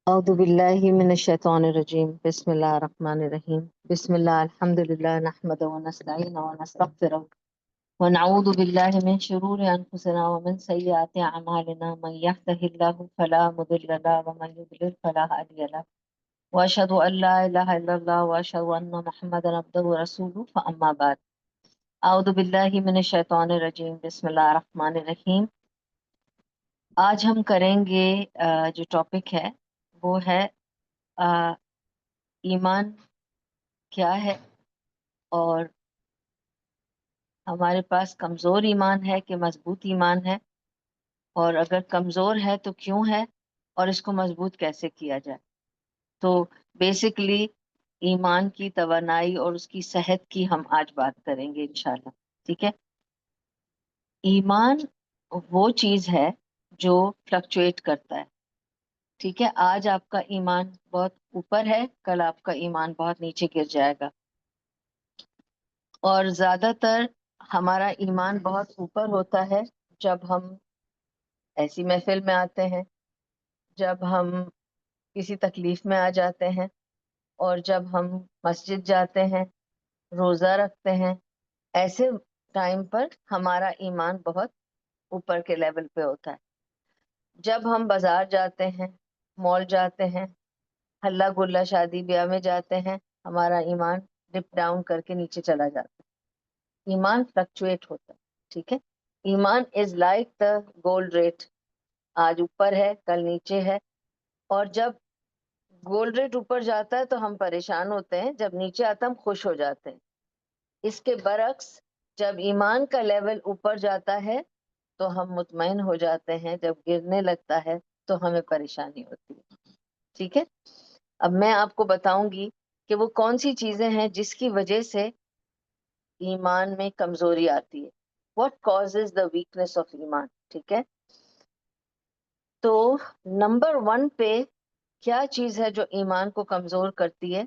أعوذ بالله من الشيطان الرجيم بسم الله الرحمن الرحيم بسم الله الحمد لله نحمده ونستعينه ونستغفره ونعوذ بالله من شرور أنفسنا ومن سيئات أعمالنا من يهده الله فلا مضل له ومن يضلل فلا هادي له وأشهد أن لا إله إلا الله وأشهد أن محمدا عبده ورسوله فأما بعد أعوذ بالله من الشيطان الرجيم بسم الله الرحمن الرحيم آج ہم کریں گے جو ٹاپک ہے وہ ہے ایمان کیا ہے، اور ہمارے پاس کمزور ایمان ہے کہ مضبوط ایمان ہے، اور اگر کمزور ہے تو کیوں ہے، اور اس کو مضبوط کیسے کیا جائے۔ تو بیسیکلی ایمان کی توانائی اور اس کی صحت کی ہم آج بات کریں گے انشاءاللہ، ٹھیک ہے۔ ایمان وہ چیز ہے جو فلکچویٹ کرتا ہے، ٹھیک ہے۔ آج آپ کا ایمان بہت اوپر ہے، کل آپ کا ایمان بہت نیچے گر جائے گا، اور زیادہ تر ہمارا ایمان بہت اوپر ہوتا ہے جب ہم ایسی محفل میں آتے ہیں، جب ہم کسی تکلیف میں آ جاتے ہیں، اور جب ہم مسجد جاتے ہیں، روزہ رکھتے ہیں، ایسے ٹائم پر ہمارا ایمان بہت اوپر کے لیول پہ ہوتا ہے۔ جب ہم بازار جاتے ہیں، مال جاتے ہیں، ہلا گلا شادی بیاہ میں جاتے ہیں، ہمارا ایمان ڈپ ڈاؤن کر کے نیچے چلا جاتا ہے۔ ایمان فلکچویٹ ہوتا ہے، ٹھیک ہے۔ ایمان is like the gold rate, آج اوپر ہے کل نیچے ہے، اور جب گولڈ ریٹ اوپر جاتا ہے تو ہم پریشان ہوتے ہیں، جب نیچے آتا ہے ہم خوش ہو جاتے ہیں۔ اس کے برعکس جب ایمان کا لیول اوپر جاتا ہے تو ہم مطمئن ہو جاتے ہیں، جب گرنے لگتا ہے تو ہمیں پریشانی ہوتی ہے، ٹھیک ہے۔ اب میں آپ کو بتاؤں گی کہ وہ کون سی چیزیں ہیں جس کی وجہ سے ایمان میں کمزوری آتی ہے، what causes the weakness of ایمان، ٹھیک ہے۔ تو نمبر 1 پہ کیا چیز ہے جو ایمان کو کمزور کرتی ہے،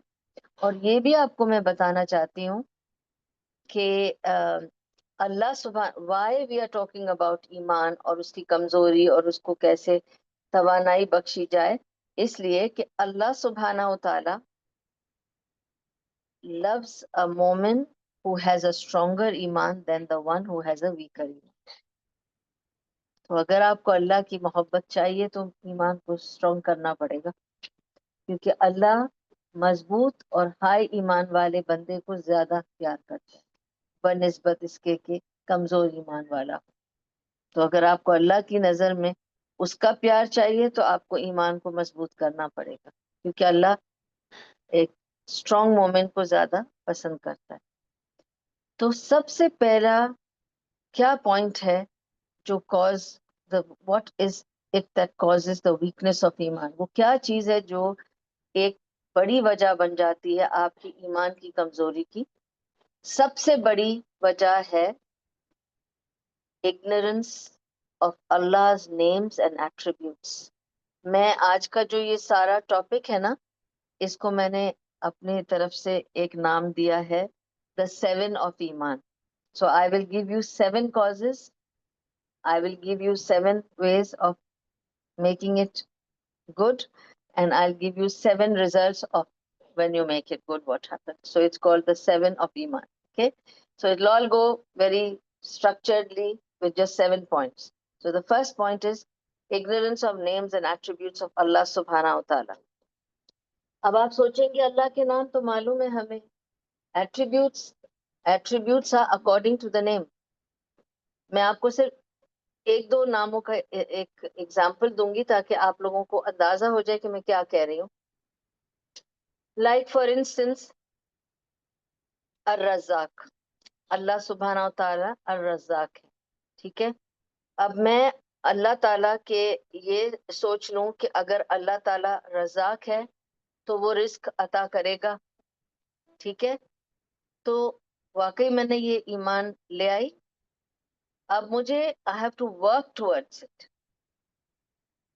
اور یہ بھی آپ کو میں بتانا چاہتی ہوں کہ اللہ سبحانہ why we are talking about ایمان اور اس کی کمزوری اور اس کو کیسے توانائی بخشی جائے، اس لیے کہ اللہ سبحانہ و تعالی loves a moment who has a stronger iman than the one who has a weaker iman۔ تو اگر آپ کو اللہ کی محبت چاہیے تو ایمان کو اسٹرانگ کرنا پڑے گا، کیونکہ اللہ مضبوط اور ہائی ایمان والے بندے کو زیادہ پیار کرتا ہے بنسبت اس کے کہ کمزور ایمان والا ہو۔ تو اگر آپ کو اللہ کی نظر میں اس کا پیار چاہیے تو آپ کو ایمان کو مضبوط کرنا پڑے گا، کیونکہ اللہ ایک اسٹرانگ مومنٹ کو زیادہ پسند کرتا ہے۔ تو سب سے پہلا کیا پوائنٹ ہے جو cause the what is it that causes the weakness of ایمان، وہ کیا چیز ہے جو ایک بڑی وجہ بن جاتی ہے آپ کی ایمان کی کمزوری کی؟ سب سے بڑی وجہ ہے ignorance of Allah's names and attributes۔ میں آج کا جو یہ سارا ٹاپک ہے نا، اس کو میں نے اپنی طرف سے ایک نام دیا ہے the 7 of ایمان۔ So I will give you 7 causes, I will give you 7 ways of making it good, and I'll give you 7 results of when you make it good, what happens. So it's called the 7 of Iman. Okay. So it'll all go very structuredly with just 7 points. So the first point is ignorance of names and attributes of Allah subhanahu wa ta'ala۔ اب آپ سوچیں گے اللہ کے نام تو معلوم ہے ہمیں، attributes are according to the name۔ میں آپ کو صرف ایک دو ناموں کا ایک ایگزامپل دوں گی تاکہ آپ لوگوں کو اندازہ ہو جائے کہ میں کیا کہہ رہی ہوں۔ لائک فار انسٹنس الرزاق، اللہ سبحانہ و تعالیٰ الرزاق ہے، ٹھیک ہے۔ اب میں اللہ تعالیٰ کے یہ سوچ لوں کہ اگر اللہ تعالیٰ رزاق ہے تو وہ رزق عطا کرے گا، ٹھیک ہے، تو واقعی میں نے یہ ایمان لے آئی۔ اب مجھے I have to work towards it،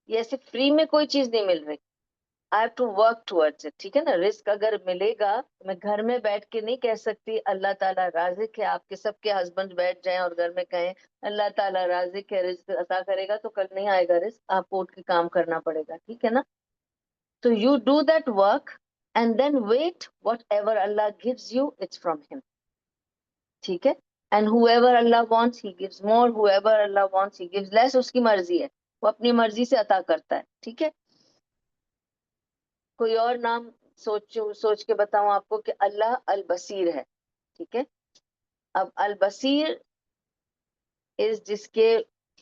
یہ ایسے فری میں کوئی چیز نہیں مل رہی، I have to work towards it، ٹھیک ہے نا۔ رزق اگر ملے گا، میں گھر میں بیٹھ کے نہیں کہہ سکتی اللہ تعالیٰ رازق ہے، آپ کے سب کے ہسبینڈ بیٹھ جائیں اور گھر میں کہیں اللہ تعالیٰ رازق ہے رزق عطا کرے گا، تو کل نہیں آئے گا رزق، آپ کو اٹھ کے کام کرنا پڑے گا، ٹھیک ہے نا۔ So you do that work and then wait, whatever Allah gives you, it's from him. ٹھیک ہے. And whoever Allah wants, he gives more. Whoever Allah wants, he gives less. اس کی مرضی ہے, وہ اپنی مرضی سے عطا کرتا ہے. ٹھیک ہے. کوئی اور نام سوچ کے بتاؤں آپ کو کہ اللہ البصیر ہے. ٹھیک ہے. اب البصیر اس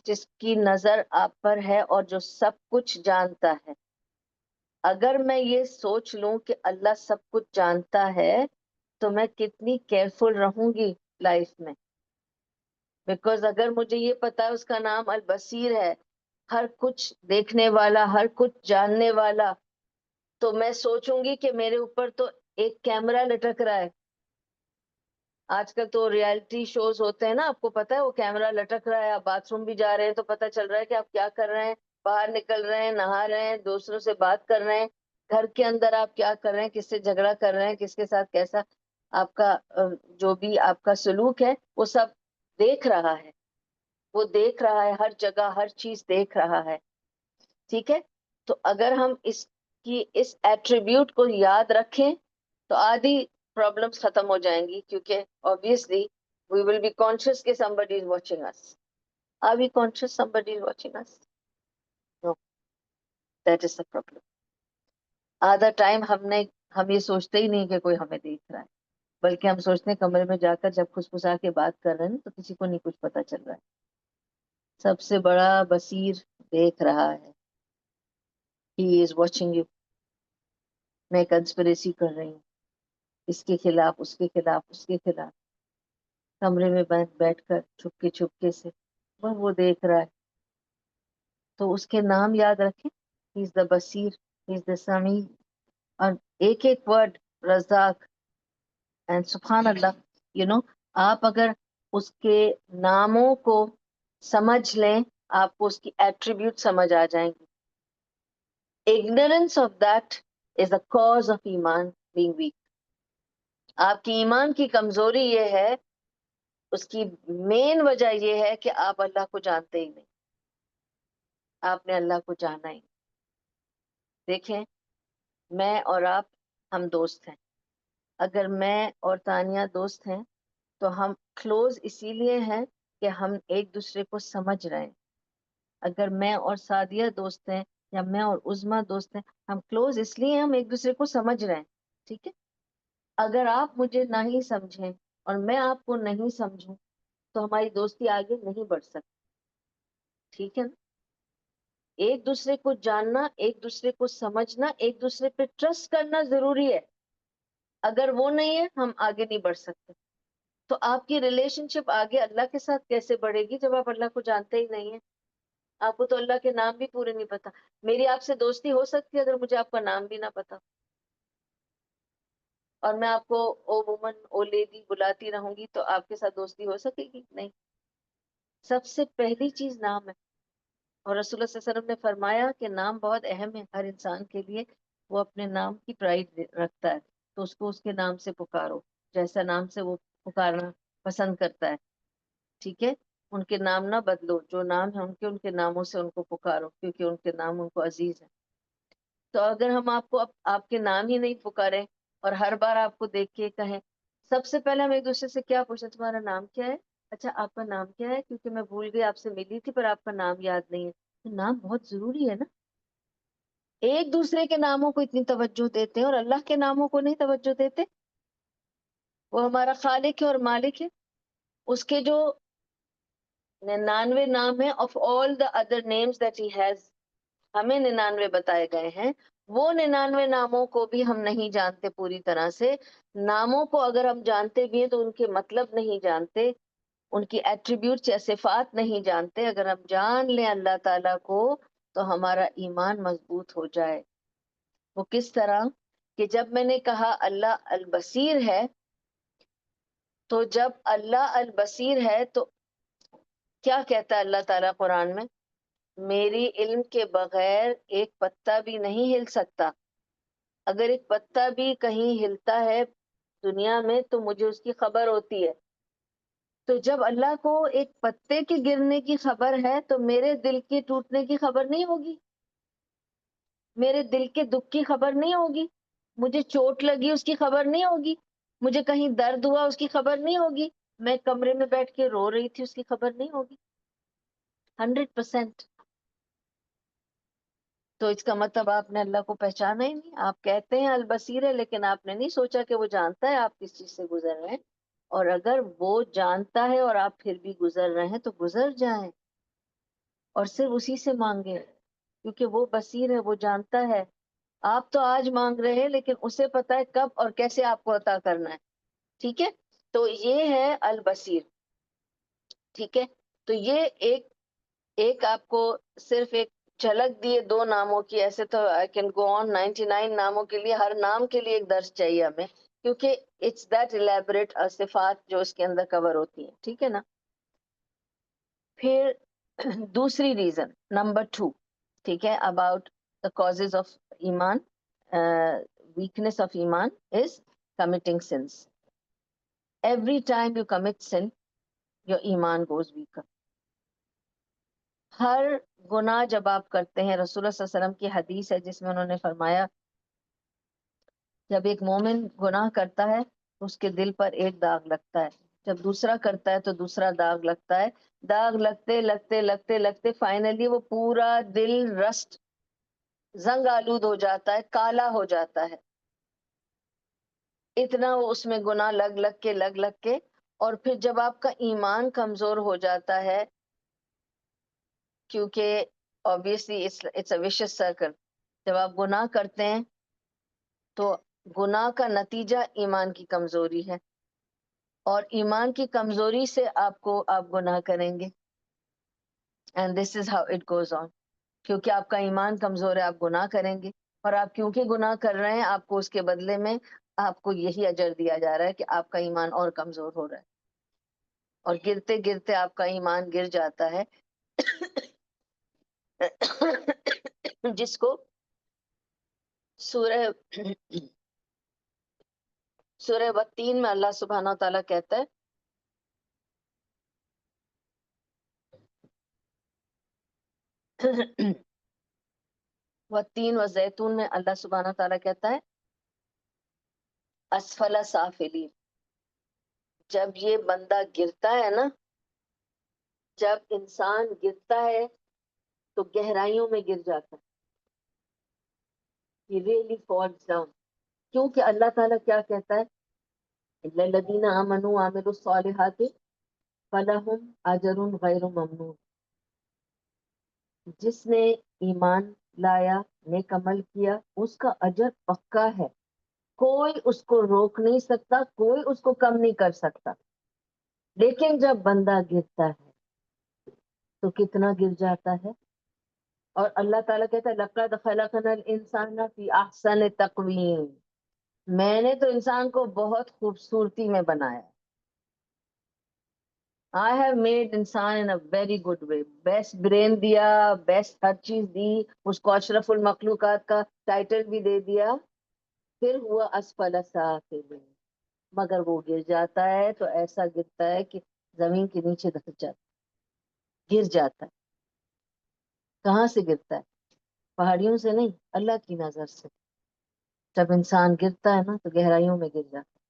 جس کی نظر آپ پر ہے اور جو سب کچھ جانتا ہے. اگر میں یہ سوچ لوں کہ اللہ سب کچھ جانتا ہے تو میں کتنی کیئرفل رہوں گی لائف میں. بیکاز اگر مجھے یہ پتا ہے اس کا نام البصیر ہے, ہر کچھ دیکھنے والا, ہر کچھ جاننے والا, تو میں سوچوں گی کہ میرے اوپر تو ایک کیمرہ لٹک رہا ہے. آج کل تو ریالٹی شوز ہوتے ہیں نا, آپ کو پتا ہے وہ کیمرہ لٹک رہا ہے, آپ باتھ روم بھی جا رہے ہیں تو پتا چل رہا ہے کہ آپ کیا کر رہے ہیں, باہر نکل رہے ہیں, نہا رہے ہیں, دوسروں سے بات کر رہے ہیں, گھر کے اندر آپ کیا کر رہے ہیں, کس سے جھگڑا کر رہے ہیں, کس کے ساتھ کیسا آپ کا جو بھی آپ کا سلوک ہے وہ سب دیکھ رہا ہے. وہ دیکھ رہا ہے, ہر جگہ ہر چیز دیکھ رہا ہے. ٹھیک ہے. تو اگر ہم اس ایٹریبیوٹ کو یاد رکھیں تو آدھی پرابلمس ختم ہو جائیں گی, کیونکہ obviously we will be conscious کہ somebody is watching us. Are we conscious somebody is watching us? No. That is the problem. آدھا ٹائم ہم یہ سوچتے ہی نہیں کہ کوئی ہمیں دیکھ رہا ہے, بلکہ ہم سوچتے ہیں کمرے میں جا کر جب کھسکھسا کے بات کر رہے ہیں تو کسی کو نہیں کچھ پتا چل رہا ہے. سب سے بڑا بصیر دیکھ رہا ہے. He is watching you. میں کنسپریسی کر رہی ہوں, اس کے خلاف, اس کے خلاف, اس کے خلاف, کمرے میں بیٹھ کر چھپکے سے وہ دیکھ رہا ہے. تو اس کے نام یاد رکھیں. He is the بصیر, He is the سمیع, اور ایک ایک ورڈ رزاق. اینڈ سبحان اللہ, آپ اگر اس کے ناموں کو سمجھ لیں, آپ کو اس کی ایٹریبیوٹ سمجھ آ جائیں گی. Ignorance of that is the cause of ایمان being weak. آپ کی ایمان کی کمزوری یہ ہے, اس کی مین وجہ یہ ہے کہ آپ اللہ کو جانتے ہی نہیں. آپ نے اللہ کو جانا ہی. دیکھیں, میں اور آپ ہم دوست ہیں. اگر میں اور تانیہ دوست ہیں تو ہم کلوز اسی لیے ہیں کہ ہم ایک دوسرے کو سمجھ رہے ہیں. اگر میں اور سعدیہ دوست ہیں یا میں اور عظمیٰ دوست ہیں, ہم کلوز اس لیے ہم ایک دوسرے کو سمجھ رہے ہیں. ٹھیک ہے. اگر آپ مجھے نہیں سمجھیں اور میں آپ کو نہیں سمجھوں تو ہماری دوستی آگے نہیں بڑھ سکتی. ٹھیک ہے نا. ایک دوسرے کو جاننا, ایک دوسرے کو سمجھنا, ایک دوسرے پہ ٹرسٹ کرنا ضروری ہے. اگر وہ نہیں ہے ہم آگے نہیں بڑھ سکتے. تو آپ کی ریلیشن شپ آگے اللہ کے ساتھ کیسے بڑھے گی جب آپ اللہ کو جانتے ہی نہیں ہیں؟ آپ کو تو اللہ کے نام بھی پورے نہیں پتا. میری آپ سے دوستی ہو سکتی ہے اگر مجھے آپ کا نام بھی نہ پتا, اور میں آپ کو او وومن, او لیڈی بلاتی رہوں گی, تو آپ کے ساتھ دوستی ہو سکے گی؟ نہیں. سب سے پہلی چیز نام ہے, اور رسول اللہ صلی اللہ علیہ وسلم نے فرمایا کہ نام بہت اہم ہے ہر انسان کے لیے. وہ اپنے نام کی پرائڈ رکھتا ہے, تو اس کو اس کے نام سے پکارو, جیسا نام سے وہ پکارنا پسند کرتا ہے. ٹھیک ہے. ان کے نام نہ بدلو, جو نام ہے ان کے ناموں سے ان کو پکارو, کیونکہ ان کے نام ان کو عزیز ہے. تو اگر ہم آپ کو آپ کے نام ہی نہیں پکارے اور ہر بار آپ کو دیکھ کے کہیں, سب سے پہلے ہم ایک دوسرے سے کیا پوچھیں, تمہارا نام کیا ہے؟ اچھا آپ کا نام کیا ہے, کیونکہ میں بھول گئی, آپ سے ملی تھی پر آپ کا نام یاد نہیں ہے. تو نام بہت ضروری ہے نا. ایک دوسرے کے ناموں کو اتنی توجہ دیتے ہیں اور اللہ کے ناموں کو نہیں توجہ دیتے. وہ ہمارا خالق ہے اور مالک ہے. اس کے جو 99 نام ہے, of all the other names that he has, ہمیں 99 بتائے گئے ہیں, وہ 99 ناموں کو بھی ہم نہیں جانتے پوری طرح سے. ناموں کو اگر ہم جانتے بھی ہیں تو ان کے مطلب نہیں جانتے, ان کی ایٹریبیوٹس یا صفات نہیں جانتے. اگر ہم جان لیں اللہ تعالیٰ کو تو ہمارا ایمان مضبوط ہو جائے. وہ کس طرح کہ جب میں نے کہا اللہ البصیر ہے, تو جب اللہ البصیر ہے تو کیا کہتا ہے اللہ تعالیٰ قرآن میں؟ میری علم کے بغیر ایک پتا بھی نہیں ہل سکتا. اگر ایک پتا بھی کہیں ہلتا ہے دنیا میں تو مجھے اس کی خبر ہوتی ہے. تو جب اللہ کو ایک پتے کے گرنے کی خبر ہے تو میرے دل کے ٹوٹنے کی خبر نہیں ہوگی؟ میرے دل کے دکھ کی خبر نہیں ہوگی, مجھے چوٹ لگی اس کی خبر نہیں ہوگی, مجھے کہیں درد ہوا اس کی خبر نہیں ہوگی, میں کمرے میں بیٹھ کے رو رہی تھی اس کی خبر نہیں ہوگی. 100%. تو اس کا مطلب آپ نے اللہ کو پہچانا ہی نہیں. آپ کہتے ہیں البصیر ہے, لیکن آپ نے نہیں سوچا کہ وہ جانتا ہے آپ کس چیز سے گزر رہے ہیں. اور اگر وہ جانتا ہے اور آپ پھر بھی گزر رہے ہیں تو گزر جائیں اور صرف اسی سے مانگیں, کیونکہ وہ بصیر ہے, وہ جانتا ہے. آپ تو آج مانگ رہے ہیں لیکن اسے پتا ہے کب اور کیسے آپ کو عطا کرنا ہے. ٹھیک ہے, تو یہ ہے البصیر. ٹھیک ہے, تو یہ ایک آپ کو صرف ایک جھلک دیے دو ناموں کی. ایسے تو آئی کین گو آن 99 ناموں کے لیے, ہر نام کے لیے ایک درس چاہیے ہمیں, کیونکہ اٹس دیٹ الیبریٹ صفات جو اس کے اندر کور ہوتی ہیں. ٹھیک ہے نا. پھر دوسری ریزن نمبر 2, ٹھیک ہے, اباؤٹ دا کازز آف ایمان, weakness of ایمان is committing sins. Every time you commit sin, your ایمان goes weaker. ہر گناہ جب آپ کرتے ہیں, رسول اللہ صلی اللہ علیہ وسلم کی حدیث ہے جس میں انہوں نے فرمایا جب ایک مومن گناہ کرتا ہے تو اس کے دل پر ایک داغ لگتا ہے, جب دوسرا کرتا ہے تو دوسرا داغ لگتا ہے. داغ لگتے لگتے لگتے لگتے فائنلی وہ پورا دل رسٹ زنگ آلود ہو جاتا ہے, کالا ہو جاتا ہے. اتنا وہ اس میں گناہ لگ لگ کے. اور پھر جب آپ کا ایمان کمزور ہو جاتا ہے, کیونکہ obviously it's a vicious circle, جب آپ گناہ کرتے ہیں تو گناہ کا نتیجہ ایمان کی کمزوری ہے, اور ایمان کی کمزوری سے آپ گناہ کریں گے. and this is how it goes on. کیونکہ آپ کا ایمان کمزور ہے آپ گناہ کریں گے, اور آپ کیونکہ گناہ کر رہے ہیں آپ کو اس کے بدلے میں آپ کو یہی اجر دیا جا رہا ہے کہ آپ کا ایمان اور کمزور ہو رہا ہے, اور گرتے گرتے آپ کا ایمان گر جاتا ہے. جس کو سورہ والتین میں اللہ سبحانہ و تعالیٰ کہتا ہے والتین والزیتون میں اللہ سبحانہ و تعالیٰ کہتا ہے اسفل سافلین. جب یہ بندہ گرتا ہے نا, جب انسان گرتا ہے تو گہرائیوں میں گر جاتا ہے. He really falls down. کیونکہ اللہ تعالیٰ کیا کہتا ہے, اِلَّا الَّذِينَ آمَنُوا وَعَمِلُوا الصَّالِحَاتِ فَلَهُمْ أَجْرٌ غَيْرُ مَمْنُونٍ. جس نے ایمان لایا, نیک عمل کیا, اس کا اجر پکا ہے, کوئی اس کو روک نہیں سکتا, کوئی اس کو کم نہیں کر سکتا. لیکن جب بندہ گرتا ہے تو کتنا گر جاتا ہے. اور اللہ تعالیٰ کہتا ہے لَقَدْ خَلَقْنَا الْإِنسَانَ فِي أَحْسَنِ تَقْوِيمٍ. میں نے تو انسان کو بہت خوبصورتی میں بنایا. I have made انسان in a very good way. Best brain دیا, بیسٹ ہر چیز دی, اس کو اشرف المخلوقات کا ٹائٹل بھی دے دیا. پھر ہوا اسفل سافلین, مگر وہ گر جاتا ہے تو ایسا گرتا ہے کہ زمین کے نیچے دھس جاتا ہے, گر جاتا ہے. کہاں سے گرتا ہے؟ پہاڑیوں سے نہیں, اللہ کی نظر سے. جب انسان گرتا ہے نا تو گہرائیوں میں گر جاتا ہے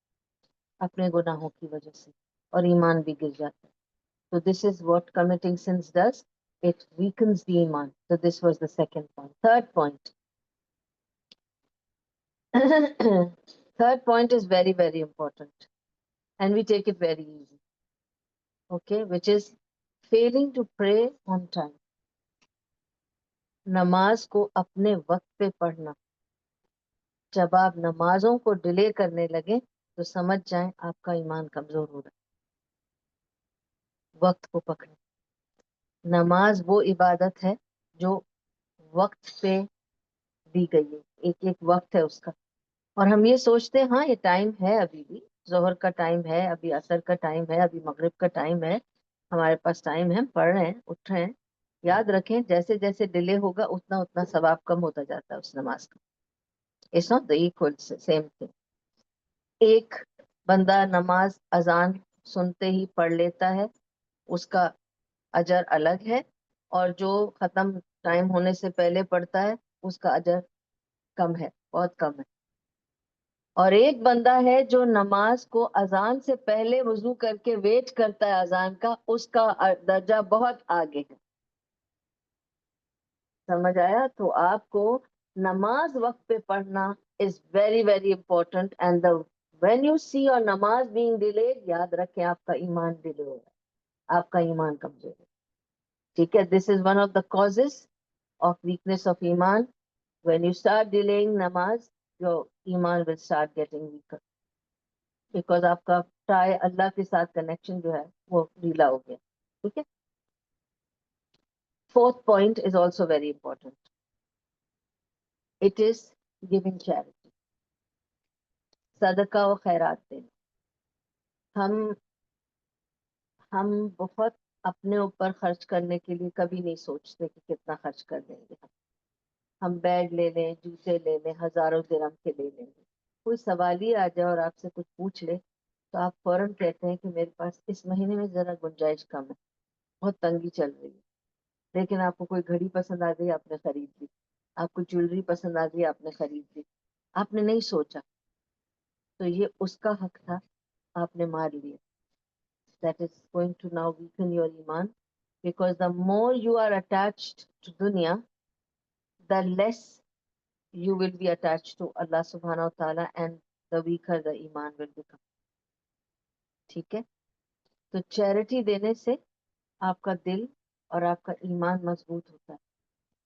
اپنے گناہوں کی وجہ سے, اور ایمان بھی گر جاتا ہے. So this is what committing sins does. It weakens the iman. So this was the second point. Third point. Third point is very, very important. And we take it very easy. Okay, which is failing to pray on time. نماز کو اپنے وقت پہ پڑھنا. جب آپ نمازوں کو ڈیلے کرنے لگیں تو سمجھ جائیں آپ کا ایمان کمزور ہو رہا ہے. وقت کو پکڑیں. نماز وہ عبادت ہے جو وقت پہ دی گئی ہے, ایک ایک وقت ہے اس کا. اور ہم یہ سوچتے ہیں ہاں یہ ٹائم ہے, ابھی بھی ظہر کا ٹائم ہے, ابھی عصر کا ٹائم ہے, ابھی مغرب کا ٹائم ہے, ہمارے پاس ٹائم ہے, پڑھ رہے ہیں, اٹھ رہے ہیں. یاد رکھیں جیسے جیسے ڈیلے ہوگا اتنا اتنا ثواب کم ہوتا جاتا ہے اس نماز کا. It's not the equal same thing. ایک بندہ نماز اذان سنتے ہی پڑھ لیتا ہے, اس کا اجر الگ ہے, اور جو ختم ٹائم ہونے سے پہلے پڑھتا ہے اس کا اجر کم ہے، بہت کم ہے. اور ایک بندہ ہے جو نماز کو اذان سے پہلے وضو کر کے ویٹ کرتا ہے اذان کا، اس کا درجہ بہت آگے ہے. سمجھ آیا؟ تو آپ کو نماز وقت پہ پڑھنا is very very important. And when you see your نماز بینگ ڈیلیڈ، یاد رکھیں آپ کا ایمان ڈیلے ہو رہا ہے، آپ کا ایمان کمزور ہے. ٹھیک ہے؟ This is one of the causes of weakness of ایمان. When you start delaying namaz, your iman will start getting weaker. Because آپ کا ٹائی اللہ کے ساتھ کنیکشن جو ہے وہ ڈھیلا ہو گیا. ٹھیک ہے؟ Fourth point is also very important. It is giving charity. صدقہ و خیرات دینا. ہم بہت اپنے اوپر خرچ کرنے کے لیے کبھی نہیں سوچتے کہ کتنا خرچ کر دیں گے. ہم بیگ لے لیں، جوتے لے لیں، ہزاروں درہم کے لے لیں گے. کوئی سوال ہی آ جائے اور آپ سے کچھ پوچھ لے تو آپ فوراً کہتے ہیں کہ میرے پاس اس مہینے میں ذرا گنجائش کم ہے، بہت تنگی چل رہی ہے. لیکن آپ کو کوئی گھڑی پسند آ گئی، آپ نے خرید لی. آپ کو جیولری پسند آ گئی، آپ نے خرید لی. آپ نے نہیں سوچا تو یہ اس کا حق تھا، آپ نے مار لیا. That is going to now weaken your iman, because the more you are attached to dunya, the less you will be attached to Allah subhanahu wa ta'ala, and the weaker the iman will become. ٹھیک ہے؟ تو charity دینے سے آپ کا دل اور آپ کا ایمان مضبوط ہوتا ہے.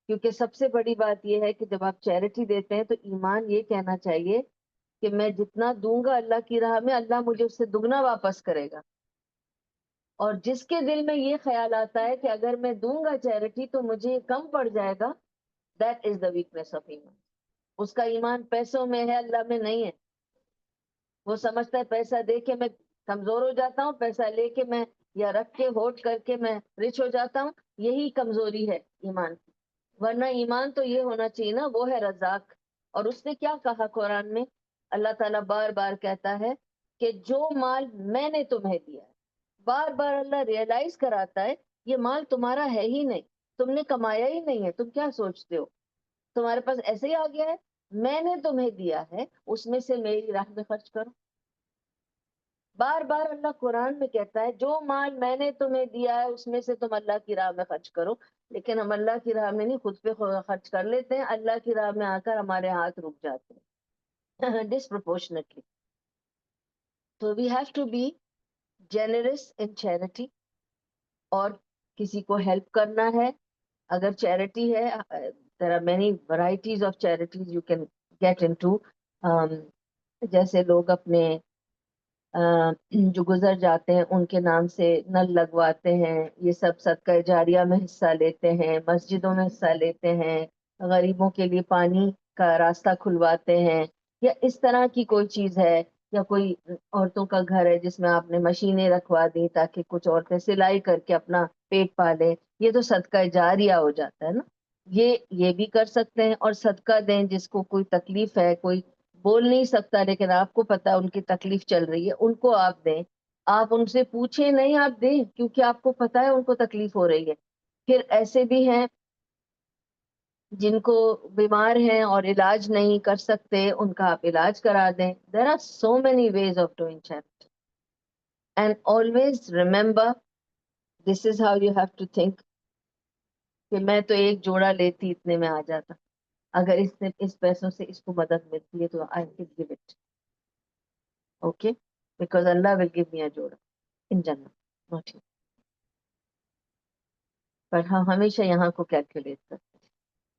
کیونکہ سب سے بڑی بات یہ ہے کہ جب آپ چیریٹی دیتے ہیں تو ایمان یہ کہنا چاہیے کہ میں جتنا دوں گا اللہ کی راہ میں، اللہ مجھے اس سے دگنا واپس کرے گا. اور جس کے دل میں یہ خیال آتا ہے کہ اگر میں دوں گا چیریٹی تو مجھے کم پڑ جائے گا، that is the weakness of ایمان. اس کا ایمان پیسوں میں ہے، اللہ میں نہیں ہے. وہ سمجھتا ہے پیسہ دے کے میں کمزور ہو جاتا ہوں، پیسہ لے کے میں یا رکھ کے ہوٹ کر کے میں رچ ہو جاتا ہوں. یہی کمزوری ہے ایمان کی. ورنہ ایمان تو یہ ہونا چاہیے نا، وہ ہے رزاق. اور اس نے کیا کہا قرآن میں؟ اللہ تعالیٰ بار بار کہتا ہے کہ جو مال میں نے تمہیں دیا ہے، بار بار اللہ ریئلائز کراتا ہے یہ مال تمہارا ہے ہی نہیں، تم نے کمایا ہی نہیں ہے. تم کیا سوچتے ہو تمہارے پاس ایسے ہی آ گیا ہے؟ میں نے تمہیں دیا ہے، اس میں سے میری راہ میں خرچ کرو. بار بار اللہ قرآن میں کہتا ہے جو مال میں نے تمہیں دیا ہے اس میں سے تم اللہ کی راہ میں خرچ کرو. لیکن ہم اللہ کی راہ میں نہیں، خود پہ خرچ کر لیتے ہیں. اللہ کی راہ میں آ کر ہمارے ہاتھ رک جاتے ہیں ڈسپروپورشنٹلی. تو we have to be generous in charity. اور کسی کو ہیلپ کرنا ہے، اگر چیریٹی ہے، there are many varieties of charities you can get into. جیسے لوگ اپنے جو گزر جاتے ہیں ان کے نام سے نل لگواتے ہیں، یہ سب صدقہ جاریہ میں حصہ لیتے ہیں، مسجدوں میں حصہ لیتے ہیں، غریبوں کے لیے پانی کا راستہ کھلواتے ہیں. یا اس طرح کی کوئی چیز ہے، یا کوئی عورتوں کا گھر ہے جس میں آپ نے مشینیں رکھوا دی تاکہ کچھ عورتیں سلائی کر کے اپنا پیٹ پالیں، یہ تو صدقہ جاریہ ہو جاتا ہے نا. یہ بھی کر سکتے ہیں. اور صدقہ دیں جس کو کوئی تکلیف ہے، کوئی بول نہیں سکتا لیکن آپ کو پتا ان کی تکلیف چل رہی ہے، ان کو آپ دیں. آپ ان سے پوچھیں نہیں، آپ دیں، کیونکہ آپ کو پتا ہے ان کو تکلیف ہو رہی ہے. پھر ایسے بھی ہیں جن کو بیمار ہیں اور علاج نہیں کر سکتے، ان کا آپ علاج کرا دیں. There are so many ways of doing charity. And always remember, this is how you have to think کہ میں تو ایک جوڑا لیتی اتنے میں آ جاتا، اگر اس نے اس پیسوں سے اس کو مدد ملتی ہے تو I will give it. Okay? Because Allah will give me a جوڑا ان جنت، ناٹ ہی. پر ہم ہمیشہ یہاں کو کیلکولیٹ کرتے ہیں.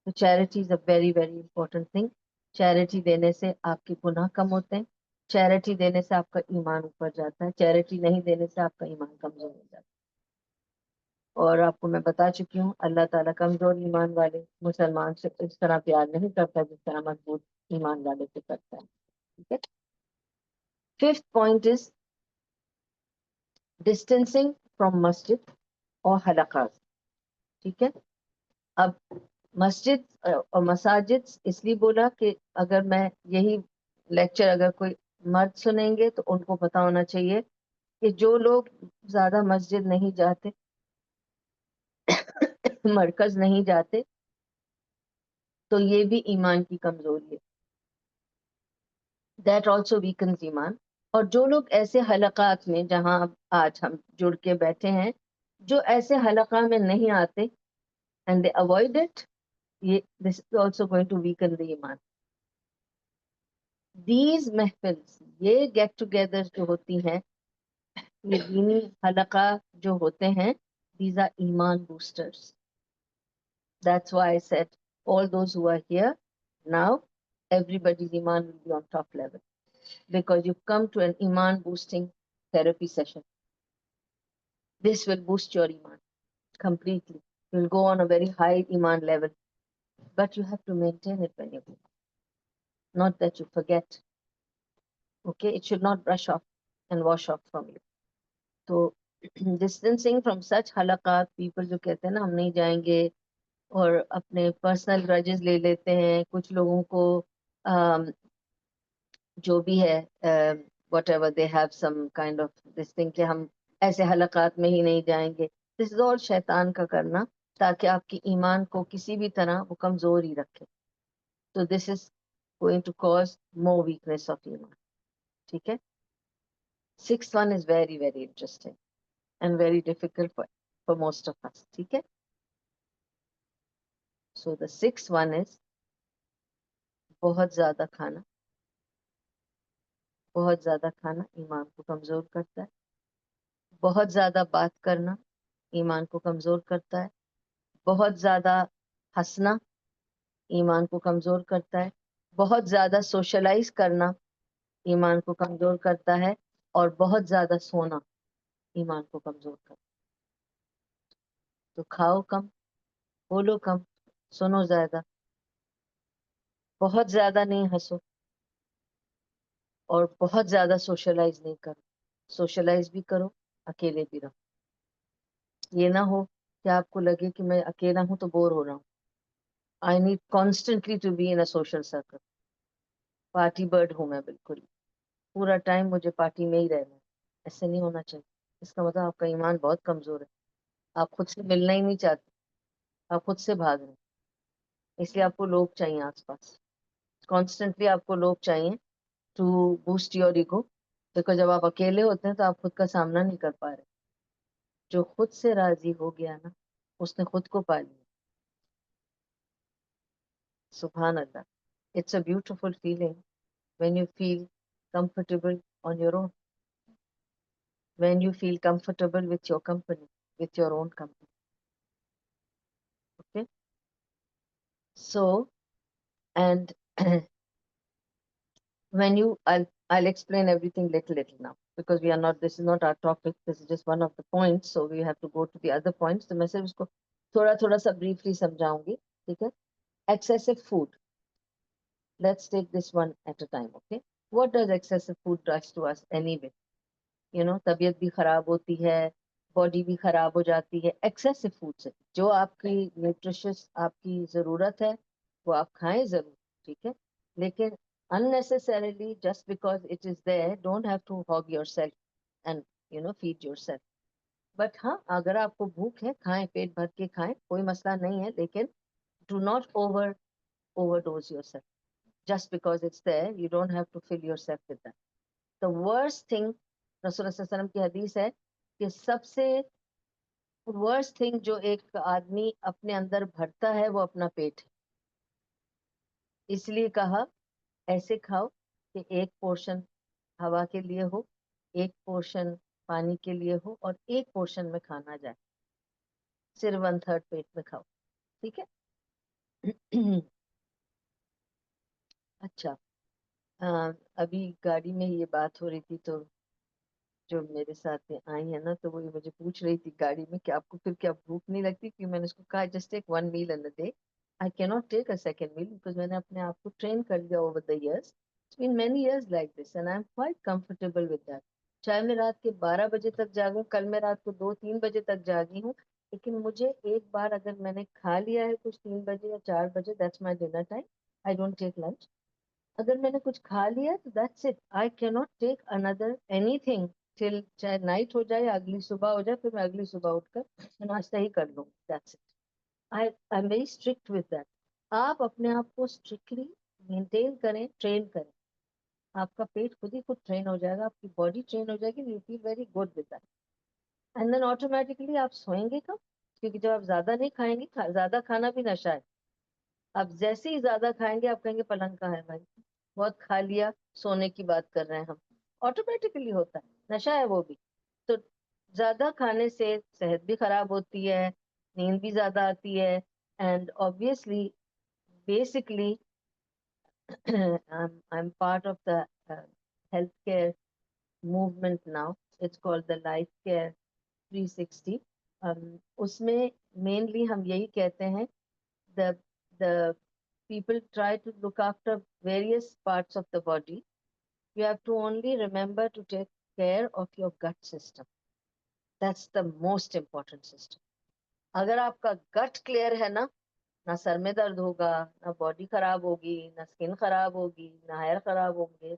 تو charity is a very very important thing. Charity دینے سے آپ کے گناہ کم ہوتے ہیں. چیریٹی دینے سے آپ کا ایمان اوپر جاتا ہے. چیریٹی نہیں دینے سے آپ کا ایمان کمزور ہو جاتا ہے. اور آپ کو میں بتا چکی ہوں اللہ تعالیٰ کمزور ایمان والے مسلمان سے اس طرح پیار نہیں کرتا جس طرح مضبوط ایمان والے سے کرتا ہے. ٹھیک ہے؟ Fifth point is distancing from مسجد اور حلقات. ٹھیک ہے؟ اب مسجد اور مساجد اس لیے بولا کہ اگر میں یہی لیکچر اگر کوئی مرد سنیں گے تو ان کو پتا ہونا چاہیے کہ جو لوگ زیادہ مسجد نہیں جاتے، مرکز نہیں جاتے، تو یہ بھی ایمان کی کمزوری ہے. That also weakens ایمان. اور جو لوگ ایسے حلقات میں جہاں آج ہم جڑ کے بیٹھے ہیں, جو ایسے حلقہ میں نہیں آتے and they avoid it, this is also going to weaken the ایمان. These محفلس, یہ گیٹ ٹوگیدر جو ہوتی ہیں, یہ دینی حلقہ جو ہوتے ہیں, these are ایمان boosters. That's why I said all those who are here now, everybody's iman will be on top level because you've come to an iman boosting therapy session. This will boost your iman completely. You'll go on a very high iman level, but you have to maintain it when you go. Not that you forget. Okay, it should not brush off and wash off from you. So distancing from such halaqat, people جو کہتے ہیں نا ہم نہیں جائیں گے اور اپنے پرسنل گرجز لے لیتے ہیں, کچھ لوگوں کو جو بھی ہے what ever they have some kind of this thing کہ ہم ایسے حلقات میں ہی نہیں جائیں گے. دس از آل شیطان کا کرنا تاکہ آپ کی ایمان کو کسی بھی طرح وہ کمزور ہی رکھے. تو this is going to cause more weakness of ایمان. ٹھیک ہے. 6th one is very very interesting and very difficult for most of us. ٹھیک ہے. So the 6th one is بہت زیادہ کھانا. بہت زیادہ کھانا ایمان کو کمزور کرتا ہے. بہت زیادہ بات کرنا ایمان کو کمزور کرتا ہے. بہت زیادہ ہنسنا ایمان کو کمزور کرتا ہے. بہت زیادہ سوشلائز کرنا ایمان کو کمزور کرتا ہے. اور بہت زیادہ سونا ایمان کو کمزور کرتا ہے. تو کھاؤ کم, بولو کم, سنو زیادہ. بہت زیادہ نہیں ہنسو اور بہت زیادہ سوشلائز نہیں کرو. سوشلائز بھی کرو, اکیلے بھی رہو. یہ نہ ہو کہ آپ کو لگے کہ میں اکیلا ہوں تو بور ہو رہا ہوں. I need constantly to be in a social circle. Party bird ہوں میں بالکل, پورا ٹائم مجھے پارٹی میں ہی رہنا ہے. ایسے نہیں ہونا چاہیے. اس کا مطلب آپ کا ایمان بہت کمزور ہے. آپ خود سے ملنا ہی نہیں چاہتے, آپ خود سے بھاگ رہے ہیں. اس لیے آپ کو لوگ چاہیے آس پاس. کانسٹنٹلی آپ کو لوگ چاہیے ٹو بوسٹ یور ایگو. دیکھو جب آپ اکیلے ہوتے ہیں تو آپ خود کا سامنا نہیں کر پا رہے. جو خود سے راضی ہو گیا نا اس نے خود کو پا لیا. سبحان اللہ. It's a beautiful feeling when you feel comfortable on your own, when you feel comfortable with your company, with your own company. Okay, so and when you I'll explain everything little now because we are not, this is not our topic, this is just one of the points, so we have to go to the other points. تو میں صرف اس کو تھوڑا تھوڑا سا briefly سمجھاؤں گی. ٹھیک ہے. Excessive food, let's take this one at a time. Okay, what does excessive food does to us anyway? طبیعت بھی خراب ہوتی ہے, باڈی بھی خراب ہو جاتی ہے ایکسیسو فوڈ سے. جو آپ کی نیوٹریشس آپ کی ضرورت ہے وہ آپ کھائیں ضرور, ٹھیک ہے, لیکن unnecessarily just because it is there don't have to hog yourself and feed yourself. But ہاں اگر آپ کو بھوک ہے کھائیں, پیٹ بھر کے کھائیں, کوئی مسئلہ نہیں ہے, لیکن do not overdose yourself. Just because it's there you don't have to fill yourself with that. The worst thing, رسول اللہ صلی اللہ علیہ وسلم کی حدیث ہے کہ سب سے ورسٹ تھنگ جو ایک آدمی اپنے اندر بھرتا ہے وہ اپنا پیٹ ہے. اس لیے کہا ایسے کھاؤ کہ ایک پورشن ہوا کے لیے ہو, ایک پورشن پانی کے لیے ہو, اور ایک پورشن میں کھانا جائے. صرف 1/3 پیٹ میں کھاؤ. ٹھیک ہے. اچھا, ابھی گاڑی میں یہ بات ہو رہی تھی تو جو میرے ساتھ میں آئی ہے نا تو وہ مجھے پوچھ رہی تھی گاڑی میں کہ آپ کو پھر کیا بھوک نہیں لگتی, کہ میں نے اس کو کہا just take 1 meal in a day. I cannot take a second meal because میں نے اپنے آپ کو ٹرین کر لیا over the years. It's been many years like this and I'm quite comfortable with that. چاہے میں رات کے 12 بجے تک جاگوں, کل میں رات کو 2-3 بجے تک جاگی ہوں, لیکن مجھے ایک بار اگر میں نے کھا لیا ہے کچھ 3 بجے یا 4 بجے, that's my dinner time. I don't take lunch. اگر میں نے کچھ کھا لیا تو that's it. I cannot take another anything till چاہے نائٹ ہو جائے یا اگلی صبح ہو جائے, پھر میں اگلی صبح اٹھ کر ناشتہ ہی کر لوں. That's it. I'm very strict with that. آپ اپنے آپ کو اسٹرکٹلی مینٹین کریں, ٹرین کریں. آپ کا پیٹ خود ہی خود ٹرین ہو جائے گا, آپ کی باڈی ٹرین ہو جائے گی, you feel very good with that. And then automatically آپ سوئیں گے کب, کیونکہ جب آپ زیادہ نہیں کھائیں گے, زیادہ کھانا بھی نشہ ہے. آپ جیسے ہی زیادہ کھائیں گے آپ کہیں گے پلنگ کا ہے بھائی, بہت کھا لیا, سونے کی بات کر رہے ہیں ہم. آٹومیٹکلی ہوتا ہے, نشہ ہے وہ بھی. تو زیادہ کھانے سے صحت بھی خراب ہوتی ہے, نیند بھی زیادہ آتی ہے. And obviously basically I'm part of the healthcare movement now. It's called the Life Care 360. اس میں مینلی ہم یہی کہتے ہیں, the the people try to look after various parts of the body. You have to only remember to take care of your gut system. That's the most important system. اگر آپ کا گٹ clear ہے نا, نہ سر میں درد ہوگا, نہ باڈی خراب ہوگی, نہ اسکن خراب ہوگی, نہ ہیئر خراب ہوں گے.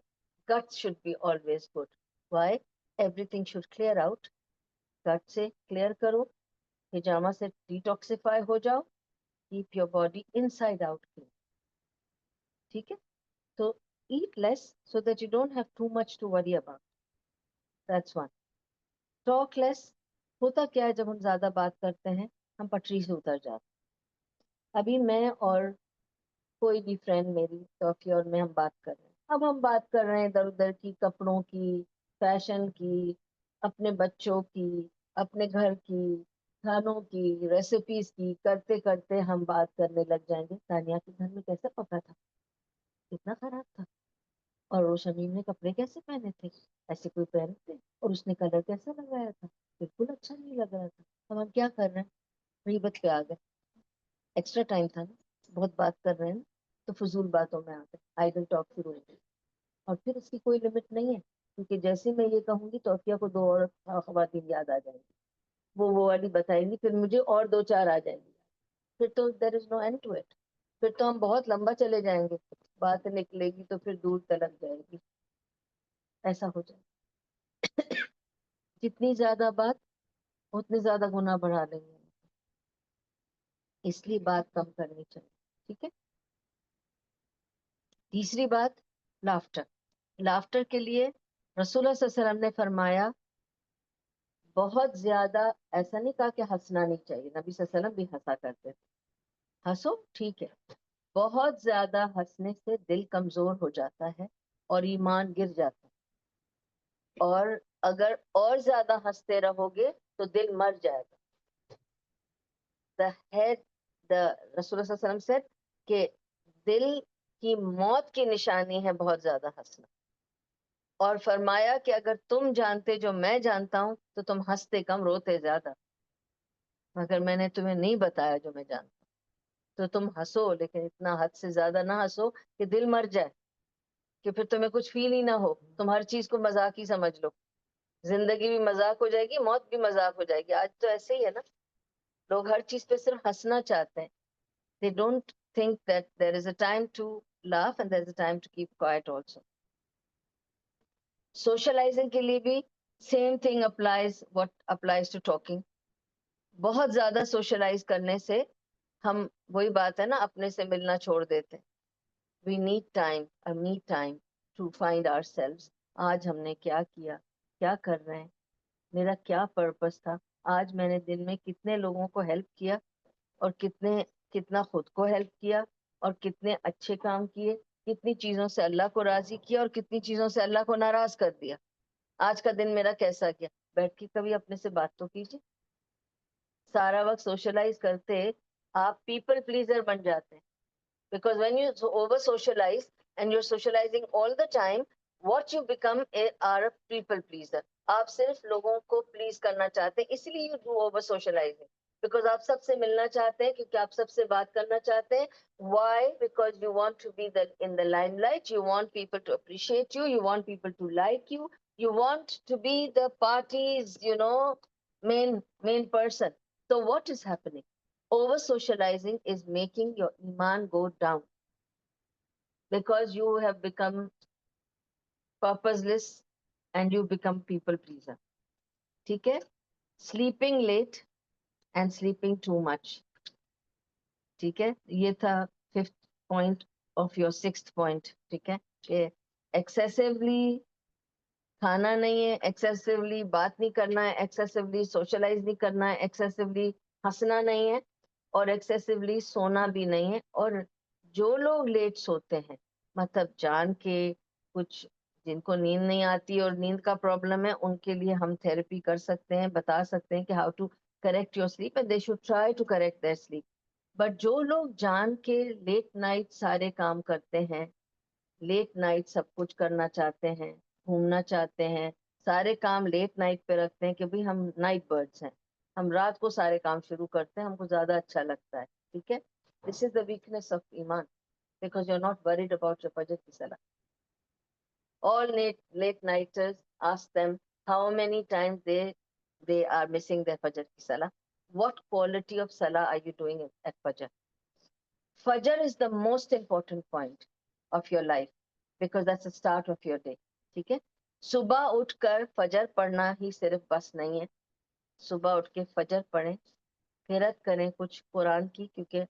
Gut should be always good. Why? Everything should clear out. Gut سے کلیئر کرو, ہجامہ سے ڈیٹاکسیفائی ہو جاؤ, keep your body inside out clean. ٹھیک ہے, تو eat less so that you don't have too much to worry about. That's one. Talk less. ہوتا کیا ہے جب ہم زیادہ بات کرتے ہیں, ہم پٹری سے اتر جاتے ہیں. ابھی میں اور کوئی بھی فرینڈ میری ٹاکی اور میں ہم بات کر رہے ہیں, اب ہم بات کر رہے ہیں ادھر ادھر کی, کپڑوں کی, فیشن کی, اپنے بچوں کی, اپنے گھر کی, کھانوں کی, ریسیپیز کی. کرتے کرتے ہم بات کرنے لگ جائیں گے تانیہ کے گھر میں کیسے پکا تھا, کتنا خراب تھا, اور وہ شمیم نے کپڑے کیسے پہنے تھے, ایسے کوئی پہنتے, اور اس نے کلر کیسا لگایا تھا, بالکل اچھا نہیں لگ رہا تھا. اب ہم کیا کر رہے ہیں, غیبت پہ آ گئے. ایکسٹرا ٹائم تھا نا, بہت بات کر رہے ہیں تو فضول باتوں میں آ گئے, آئیڈل ٹاک شروع ہو گئی. اور پھر اس کی کوئی لمٹ نہیں ہے, کیونکہ جیسے میں یہ کہوں گی توفیہ کو دو اور خواتین یاد آ جائیں گی, وہ والی بتائیں گی, پھر مجھے اور دو چار آ جائیں گی. پھر تو دیر از نو اینڈ ٹو اٹ. پھر تو ہم بہت لمبا چلے جائیں گے, بات نکلے گی تو پھر دور تلک جائے گی. ایسا ہو جائے. جتنی زیادہ بات اتنی زیادہ گناہ بڑھا لیں گے, اس لیے بات کم کرنی چاہیے. ٹھیک ہے. تیسری بات, لافٹر. لافٹر کے لیے رسول اللہ صلی اللہ علیہ وسلم نے فرمایا بہت زیادہ, ایسا نہیں کہا کہ ہنسنا نہیں چاہیے, نبی صلی اللہ علیہ وسلم بھی ہنسا کرتے تھے. ہنسو ٹھیک ہے, بہت زیادہ ہنسنے سے دل کمزور ہو جاتا ہے اور ایمان گر جاتا ہے. اور اگر اور زیادہ ہنستے رہو گے تو دل مر جائے گا. رسول اللہ صلی اللہ علیہ وسلم سے کہ دل کی موت کی نشانی ہے بہت زیادہ ہنسنا. اور فرمایا کہ اگر تم جانتے جو میں جانتا ہوں تو تم ہنستے کم روتے زیادہ, مگر میں نے تمہیں نہیں بتایا جو میں جانتا ہوں, تو تم ہنسو لیکن اتنا حد سے زیادہ نہ ہنسو کہ دل مر جائے, کہ پھر تمہیں کچھ فیل ہی نہ ہو, تم ہر چیز کو مذاق ہی سمجھ لو. زندگی بھی مذاق ہو جائے گی, موت بھی مذاق ہو جائے گی. آج تو ایسے ہی ہے نا, لوگ ہر چیز پہ صرف ہنسنا چاہتے ہیں. They don't think that there is a time to laugh and there is a time to keep quiet also. Socializing کے لیے بھی same thing applies, what applies to talking. بہت زیادہ سوشلائز کرنے سے ہم, وہی بات ہے نا, اپنے سے ملنا چھوڑ دیتے. We need time, need time to find ourselves. آج ہم نے کیا کیا, کیا کر رہے ہیں, میرا کیا پرپس تھا, آج میں نے دن میں کتنے لوگوں کو ہیلپ کیا, اور کتنا خود کو ہیلپ کیا, اور کتنے اچھے کام کیے, کتنی چیزوں سے اللہ کو راضی کیا, اور کتنی چیزوں سے اللہ کو ناراض کر دیا. آج کا دن میرا کیسا گیا, بیٹھ کے کبھی اپنے سے بات تو کیجیے. سارا وقت سوشلائز کرتے آپ پیپل پلیزر بن جاتے ہیں. Because when you over socialize and you socializing all the time, what you become are a people pleaser. آپ صرف لوگوں کو پلیز کرنا چاہتے ہیں, اس لیے you do over socializing. Because آپ سب سے ملنا چاہتے ہیں, کیونکہ آپ سب سے بات کرنا چاہتے ہیں. Why? Because you want to be in the limelight. You want people to appreciate you. You want people to like you. You want to be the party's, main person. So what is happening? Over socializing is making your iman go down, because you have become purposeless and you become people pleaser. ٹھیک ہے. Sleeping late and sleeping too much. ٹھیک ہے, یہ تھا 5th point of your 6th point. ٹھیک ہے کہ ایکسیسولی کھانا نہیں ہے, ایکسیسولی بات نہیں کرنا ہے, ایکسیسولی سوشلائز نہیں کرنا ہے, ایکسیسولی ہنسنا نہیں ہے, اور ایکسیسولی سونا بھی نہیں ہے. اور جو لوگ لیٹ سوتے ہیں, مطلب جان کے, کچھ جن کو نیند نہیں آتی اور نیند کا پرابلم ہے, ان کے لیے ہم تھراپی کر سکتے ہیں, بتا سکتے ہیں کہ how to correct your sleep and they should try to correct their sleep. But جو لوگ جان کے لیٹ نائٹ سارے کام کرتے ہیں, لیٹ نائٹ سب کچھ کرنا چاہتے ہیں, گھومنا چاہتے ہیں, سارے کام لیٹ نائٹ پہ رکھتے ہیں کہ بھی ہم نائٹ برڈس ہیں, ہم رات کو سارے کام شروع کرتے ہیں, ہم کو زیادہ اچھا لگتا ہے. ٹھیک ہے, this is the weakness of ایمان, because you are not worried about your فجر کی صلاح. All late nighters, ask them how many times they are missing their fajr ki salah. What quality of salah are you doing at fajr? Fajr is the most important point of your life because that's the start of your day. ٹھیک ہے, صبح اٹھ کر فجر پڑھنا ہی صرف بس نہیں ہے. صبح اٹھ کے فجر پڑھیں, قرات کریں کچھ قرآن کی, کیونکہ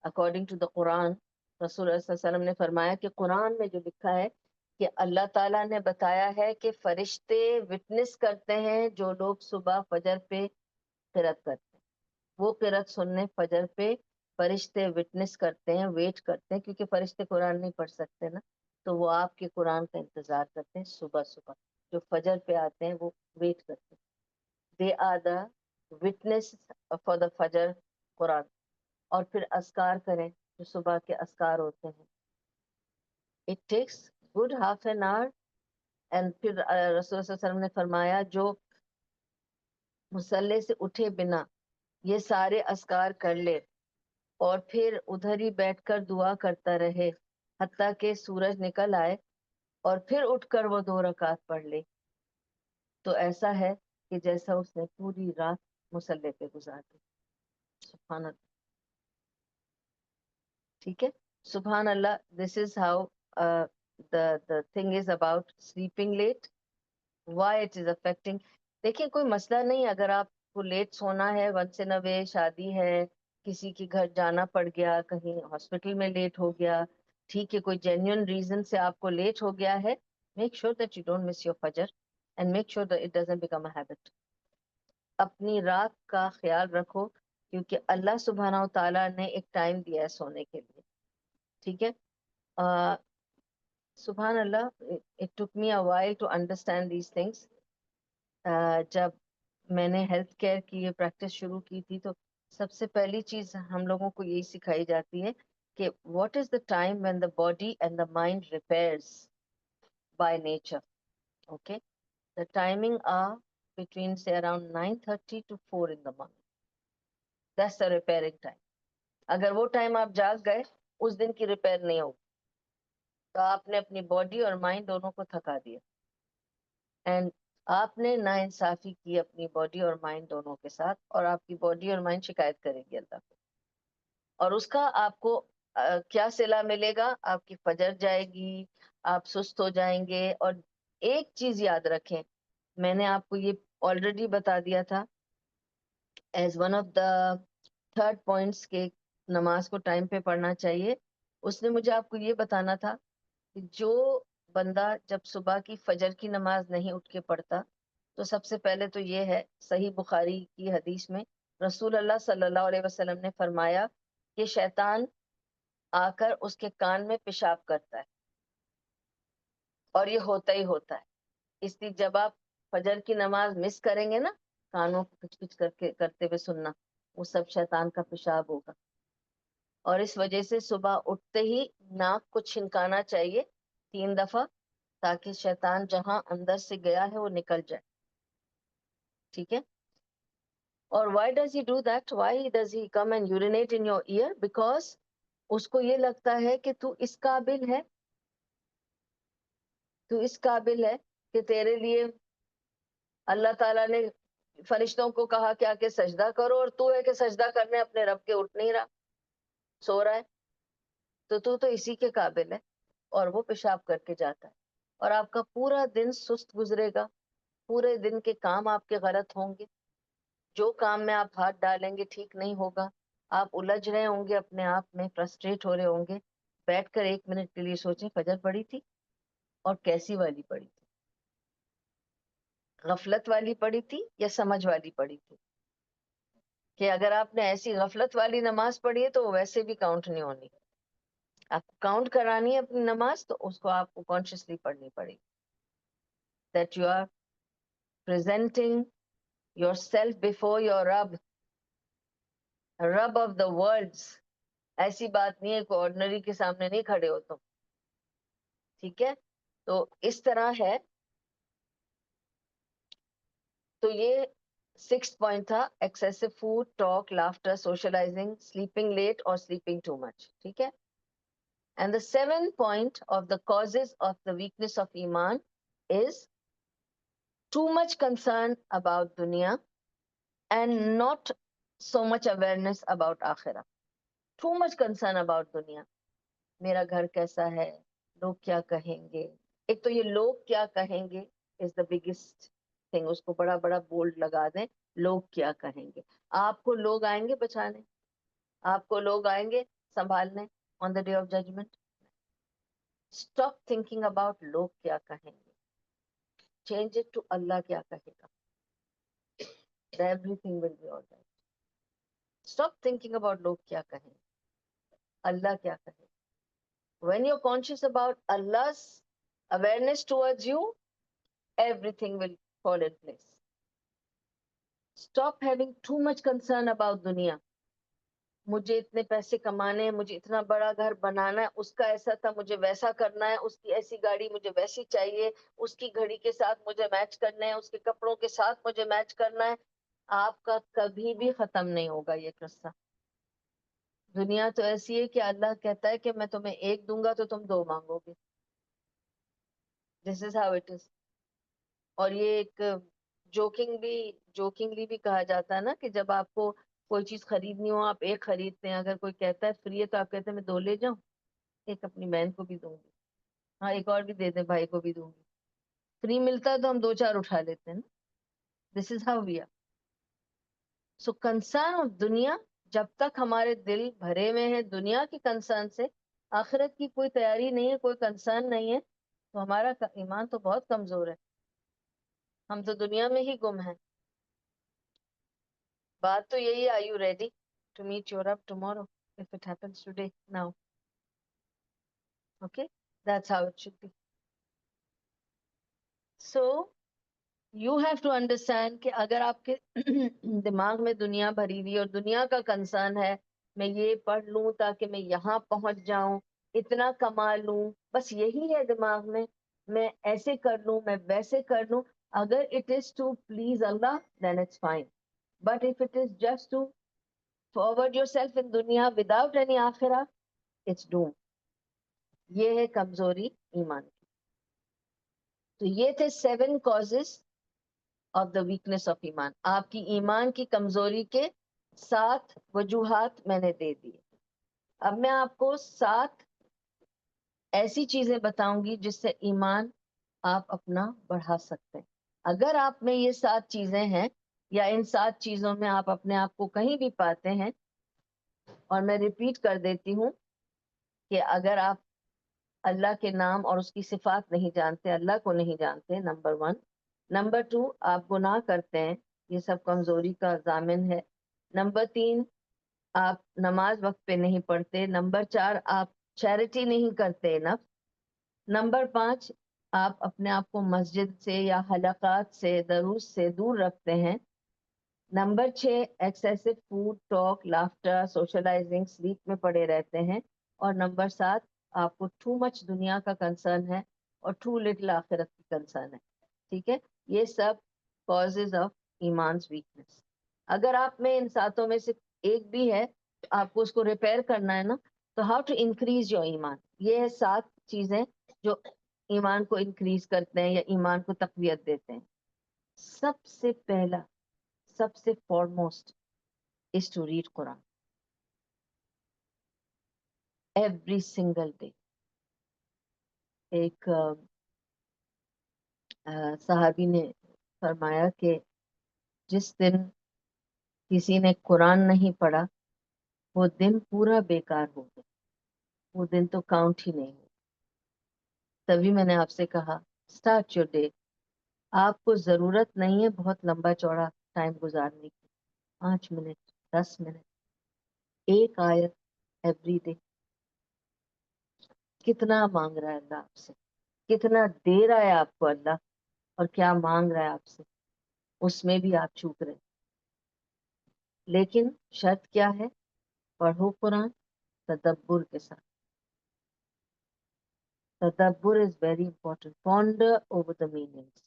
اکارڈنگ ٹو دا قرآن رسول اللہ صلی اللہ علیہ وسلم نے فرمایا کہ قرآن میں جو لکھا ہے کہ اللہ تعالیٰ نے بتایا ہے کہ فرشتے وٹنس کرتے ہیں جو لوگ صبح فجر پہ قرات کرتے ہیں. وہ قرات سننے فجر پہ فرشتے وٹنس کرتے ہیں, ویٹ کرتے ہیں, کیونکہ فرشتے قرآن نہیں پڑھ سکتے نا, تو وہ آپ کے قرآن کا انتظار کرتے ہیں. صبح صبح جو فجر پہ آتے ہیں وہ ویٹ کرتے ہیں. They are the witness for the فجر قرآن. اور پھر اذکار کریں جو صبح کے اذکار ہوتے ہیں. It takes good half an hour. And پھر رسول صلی اللہ علیہ وسلم نے فرمایا جو مصلی سے اٹھے بنا یہ سارے اذکار کر لے اور پھر ادھر ہی بیٹھ کر دعا کرتا رہے حتیٰ کہ سورج نکل آئے اور پھر اٹھ کر وہ 2 رکعت پڑھ لے, تو ایسا ہے کہ جیسا اس نے پوری رات مصلی پہ گزار دی. سبحان اللہ. ٹھیک ہے, سبحان اللہ. This is how the thing is about sleeping late, why it is affecting. دیکھیں کوئی مسئلہ نہیں, اگر آپ کو لیٹ سونا ہے, ونس ان اے وے شادی ہے, کسی کے گھر جانا پڑ گیا, کہیں ہاسپٹل میں لیٹ ہو گیا, ٹھیک ہے, کوئی جینیون ریزن سے آپ کو لیٹ ہو گیا ہے, make sure that you don't miss your فجر and make sure that it doesn't become a habit. اپنی رات کا خیال رکھو, کیونکہ اللہ سبحانہ و تعالیٰ نے ایک ٹائم دیا ہے سونے کے لیے. ٹھیک ہے, سبحان اللہ. it took me a while to understand these things. جب میں نے ہیلتھ کیئر کی یہ پریکٹس شروع کی تھی تو سب سے پہلی چیز ہم لوگوں کو یہی سکھائی جاتی ہے کہ what is the time when the body and the mind repairs by nature. Okay, the timing are between say around 9:30 to 4 in the morning. That's the repairing time. اگر وہ ٹائم آپ جاگ گئے اس دن کی ریپیئر نہیں ہوگی, تو آپ نے اپنی باڈی اور مائنڈ دونوں کو تھکا دیا, اینڈ آپ نے ناانصافی کی اپنی باڈی اور مائنڈ دونوں کے ساتھ, اور آپ کی باڈی اور مائنڈ شکایت کرے گی اللہ کو, اور اس کا آپ کو کیا صلہ ملے گا؟ آپ کی فجر جائے گی, آپ سست ہو جائیں گے. اور ایک چیز یاد رکھیں, میں نے آپ کو یہ آلریڈی بتا دیا تھا as one of the 3rd points کے نماز کو ٹائم پہ پڑھنا چاہیے. اس نے مجھے آپ کو یہ بتانا تھا کہ جو بندہ جب صبح کی فجر کی نماز نہیں اٹھ کے پڑھتا, تو سب سے پہلے تو یہ ہے, صحیح بخاری کی حدیث میں رسول اللہ صلی اللہ علیہ وسلم نے فرمایا کہ شیطان آ کر اس کے کان میں پیشاب کرتا ہے, اور یہ ہوتا ہی ہوتا ہے. اس لیے جب آپ فجر کی نماز مس کریں گے نا, کانوں کو کچ کچ کر کے کرتے ہوئے سننا, وہ سب شیطان کا پیشاب ہوگا. اور اس وجہ سے صبح اٹھتے ہی ناک کو چھنکانا چاہیے 3 دفعہ, تاکہ شیطان جہاں اندر سے گیا ہے وہ نکل جائے. ٹھیک ہے, اور why does he do that? Why does he come and urinate in your ear? Because اس کو یہ لگتا ہے کہ تو اس قابل ہے, تو اس قابل ہے کہ تیرے لیے اللہ تعالیٰ نے فرشتوں کو کہا کیا کہ سجدہ کرو, اور تو ہے کہ سجدہ کرنے اپنے رب کے اٹھ نہیں رہا, سو رہا ہے, تو اسی کے قابل ہے. اور وہ پیشاب کر کے جاتا ہے, اور آپ کا پورا دن سست گزرے گا, پورے دن کے کام آپ کے غلط ہوں گے, جو کام میں آپ ہاتھ ڈالیں گے ٹھیک نہیں ہوگا, آپ الجھ رہے ہوں گے اپنے آپ میں، فرسٹریٹ ہو رہے ہوں گے، بیٹھ کر 1 منٹ کے لیے سوچیں فجر پڑی تھی اور کیسی والی پڑی تھی، غفلت والی پڑی تھی یا سمجھ والی پڑی تھی؟ کہ اگر آپ نے ایسی غفلت والی نماز پڑھی ہے تو وہ ویسے بھی کاؤنٹ نہیں ہونی. آپ کو کاؤنٹ کرانی ہے اپنی نماز تو اس کو آپ کو کانشیسلی پڑھنی پڑے گی. That you are presenting yourself before your رب آف دا ورلڈس. ایسی بات نہیں ہے کوئی آرڈنری کے سامنے نہیں کھڑے ہو تم. ٹھیک ہے، تو اس طرح ہے. تو یہ 6th پوائنٹ تھا، excessive food, talk, laughter, socializing, sleeping late اور سلیپنگ ٹو مچ. ٹھیک ہے. And the 7th point of the causes of the weakness of ایمان is too much concern about دنیا and not so much awareness about آخرہ. Too much concern about دنیا. میرا گھر کیسا ہے، لوگ کیا کہیں گے. ایک تو یہ لوگ کیا کہیں گے is the biggest thing. اس کو بڑا بڑا بولڈ لگا دیں، لوگ کیا کہیں گے. آپ کو لوگ آئیں گے بچانے، آپ کو لوگ آئیں گے سنبھالنے on the day of judgment. Stop thinking about لوگ کیا کہیں گے. Change it to اللہ کیا کہے گا. Everything will be all right. Stop thinking about لوگ کیا کہیں گے، اللہ کیا کہے. When you're conscious about Allah's awareness towards you, everything will fall in place. Stop having too much concern about دنیا. مجھے اتنے پیسے کمانے ہیں، مجھے اتنا بڑا گھر بنانا ہے، اس کا ایسا تھا مجھے ویسا کرنا ہے، اس کی ایسی گاڑی مجھے ویسی چاہیے، اس کی گھڑی کے ساتھ مجھے میچ کرنا ہے، اس کے کپڑوں کے ساتھ مجھے میچ کرنا ہے. آپ کا کبھی بھی ختم نہیں ہوگا یہ قصہ. دنیا تو ایسی ہے کہ اللہ کہتا ہے کہ میں تمہیں 1 دوں گا تو تم 2 مانگو گے. دس از ہاؤ اٹ از. اور یہ ایک جوکنگلی بھی کہا جاتا ہے نا کہ جب آپ کو کوئی چیز خریدنی ہو آپ 1 خریدتے ہیں، اگر کوئی کہتا ہے فری ہے تو آپ کہتے ہیں میں 2 لے جاؤں، 1 اپنی بہن کو بھی دوں گی، ہاں 1 اور بھی دے دیں، بھائی کو بھی دوں گی. فری ملتا ہے تو ہم 2 4 اٹھا لیتے ہیں نا. This is how we are. So concern of دنیا، جب تک ہمارے دل بھرے ہوئے ہیں دنیا کی کنسرن سے، آخرت کی کوئی تیاری نہیں ہے، کوئی کنسرن نہیں ہے، تو ہمارا ایمان تو بہت کمزور ہے. ہم تو دنیا میں ہی گم ہیں. بات تو یہی ہے. Are you ready to meet your رب tomorrow if it happens today now? Okay, that's how it should be. So you have to understand کہ اگر آپ کے دماغ میں دنیا بھری ہوئی اور دنیا کا کنسرن ہے، میں یہ پڑھ لوں تاکہ میں یہاں پہنچ جاؤں، اتنا کما لوں، بس یہی ہے دماغ میں ایسے کر لوں، میں ویسے کر لوں. اگر it is to please Allah then it's fine, but if it is just to forward yourself in dunya without any akhirah, it's doomed. یہ ہے کمزوری ایمان کی. تو یہ تھے 7 causes of the weakness of ایمان. آپ کی ایمان کی کمزوری کے 7 وجوہات میں نے دے دیے. اب میں آپ کو 7 ایسی چیزیں بتاؤں گی جس سے ایمان آپ اپنا بڑھا سکتے ہیں. اگر آپ میں یہ 7 چیزیں ہیں یا ان 7 چیزوں میں آپ اپنے آپ کو کہیں بھی پاتے ہیں، اور میں ریپیٹ کر دیتی ہوں کہ اگر آپ اللہ کے نام اور اس کی صفات نہیں جانتے، اللہ کو نہیں جانتے، نمبر 1. نمبر 2، آپ گناہ کرتے ہیں، یہ سب کمزوری کا ضامن ہے. نمبر 3، آپ نماز وقت پہ نہیں پڑھتے. نمبر 4، آپ چیریٹی نہیں کرتے انف. نمبر 5، آپ اپنے آپ کو مسجد سے یا حلقات سے، دروس سے دور رکھتے ہیں. Number 6، excessive food, talk, laughter, socializing, sleep میں پڑے رہتے ہیں. اور نمبر 7، آپ کو ٹو مچ دنیا کا کنسرن ہے اور ٹو لٹل آخرت کی کنسرن ہے. ٹھیک ہے، یہ سب کازز آف ایمانس ویکنس. اگر آپ میں ان 7 میں سے ایک بھی ہے تو آپ کو اس کو ریپیئر کرنا ہے نا. تو ہاؤ ٹو انکریز یور ایمان، یہ ہے 7 چیزیں جو ایمان کو انکریز کرتے ہیں یا ایمان کو تقویت دیتے ہیں. سب سے پہلا، سب سے foremost is to read Quran every single day. ایک صحابی نے فرمایا کہ جس دن کسی نے قرآن نہیں پڑھا وہ دن پورا بیکار ہو گیا, وہ دن تو کاؤنٹ ہی نہیں ہو. تبھی میں نے آپ سے کہا اسٹارٹ یور ڈے. آپ کو ضرورت نہیں ہے بہت لمبا چوڑا ٹائم گزارنے کی, 5 منٹ, 10 منٹ, ایک آیت ایوری ڈے. کتنا مانگ رہا ہے اللہ آپ سے, کتنا دے رہا ہے آپ کو اللہ, اور کیا مانگ رہا ہے آپ سے, اس میں بھی آپ چوک رہے. لیکن شرط کیا ہے؟ پڑھو قرآن تدبر کے ساتھ. تدبر is very important. Ponder over the meanings.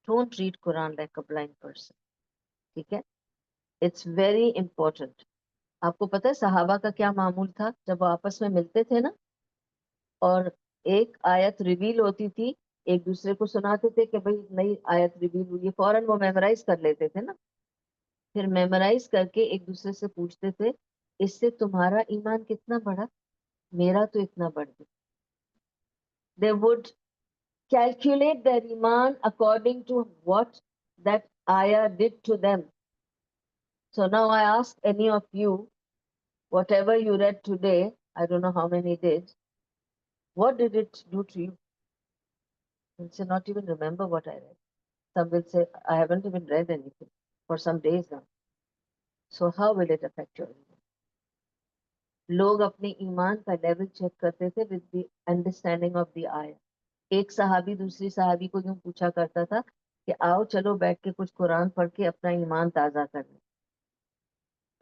Don't read Quran like a blind person. ٹھیک ہے, it's very important. آپ کو پتہ ہے صحابہ کا کیا معمول تھا جب وہ آپس میں ملتے تھے نا, اور ایک آیت ریویل ہوتی تھی, ایک دوسرے کو سناتے تھے کہ بھئی نئی آیت ریویل ہوئی ہے, فوراً وہ میمورائز کر لیتے تھے نا. پھر میمورائز کر کے ایک دوسرے سے پوچھتے تھے اس سے تمہارا ایمان کتنا بڑھا, میرا تو اتنا بڑھ گیا. They would calculate their iman according to what that ayah did to them. So now I ask any of you, whatever you read today, I don't know how many did, what did it do to you? You'll say, not even remember what I read. Some will say, I haven't even read anything for some days now. So how will it affect your iman? لوگ اپنے ایمان کا level check کرتے تھے with the understanding of the ayah. ایک صحابی دوسری صحابی کو یوں پوچھا کرتا تھا کہ آؤ چلو بیٹھ کے کچھ قرآن پڑھ کے اپنا ایمان تازہ کر لیں.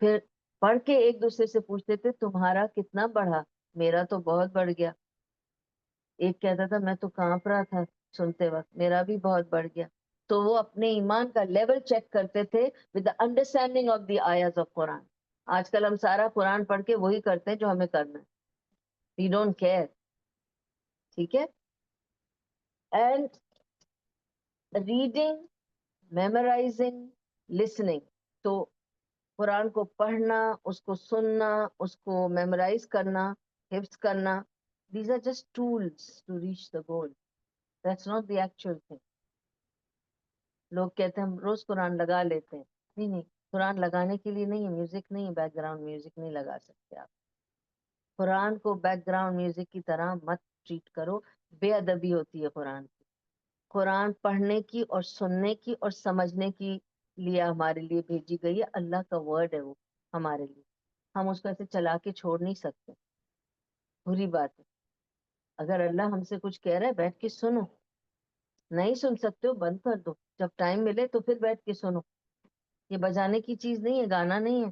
پھر پڑھ کے ایک دوسرے سے پوچھتے تھے تمہارا کتنا بڑھا, میرا تو بہت بڑھ گیا. ایک کہتا تھا میں تو کانپ رہا تھا سنتے وقت, میرا بھی بہت بڑھ گیا. تو وہ اپنے ایمان کا لیول چیک کرتے تھے with the understanding of the ayahs of Quran. آج کل ہم سارا قرآن پڑھ کے وہی کرتے ہیں جو ہمیں کرنا ہے. We don't care. ٹھیک ہے. And reading, memorizing, listening. تو قرآن کو پڑھنا, اس کو سننا, اس کو میمورائز کرنا, حفظ کرنا, these are just tools to reach the goal. That's not the actual thing. لوگ کہتے ہیں ہم روز قرآن لگا لیتے ہیں. نہیں نہیں, قرآن لگانے کے لیے نہیں ہے, میوزک نہیں ہے, بیک گراؤنڈ میوزک نہیں لگا سکتے آپ. قرآن کو بیک گراؤنڈ میوزک کی طرح مت ٹریٹ کرو, بے ادبی ہوتی ہے قرآن کی. قرآن پڑھنے کی اور سننے کی اور سمجھنے کی لیے ہمارے لیے بھیجی گئی ہے. اللہ کا ورڈ ہے وہ ہمارے لیے, ہم اس کو ایسے چلا کے چھوڑ نہیں سکتے. بری بات ہے. اگر اللہ ہم سے کچھ کہہ رہا ہے بیٹھ کے سنو, نہیں سن سکتے ہو بند کر دو, جب ٹائم ملے تو پھر بیٹھ کے سنو. یہ بجانے کی چیز نہیں ہے, گانا نہیں ہے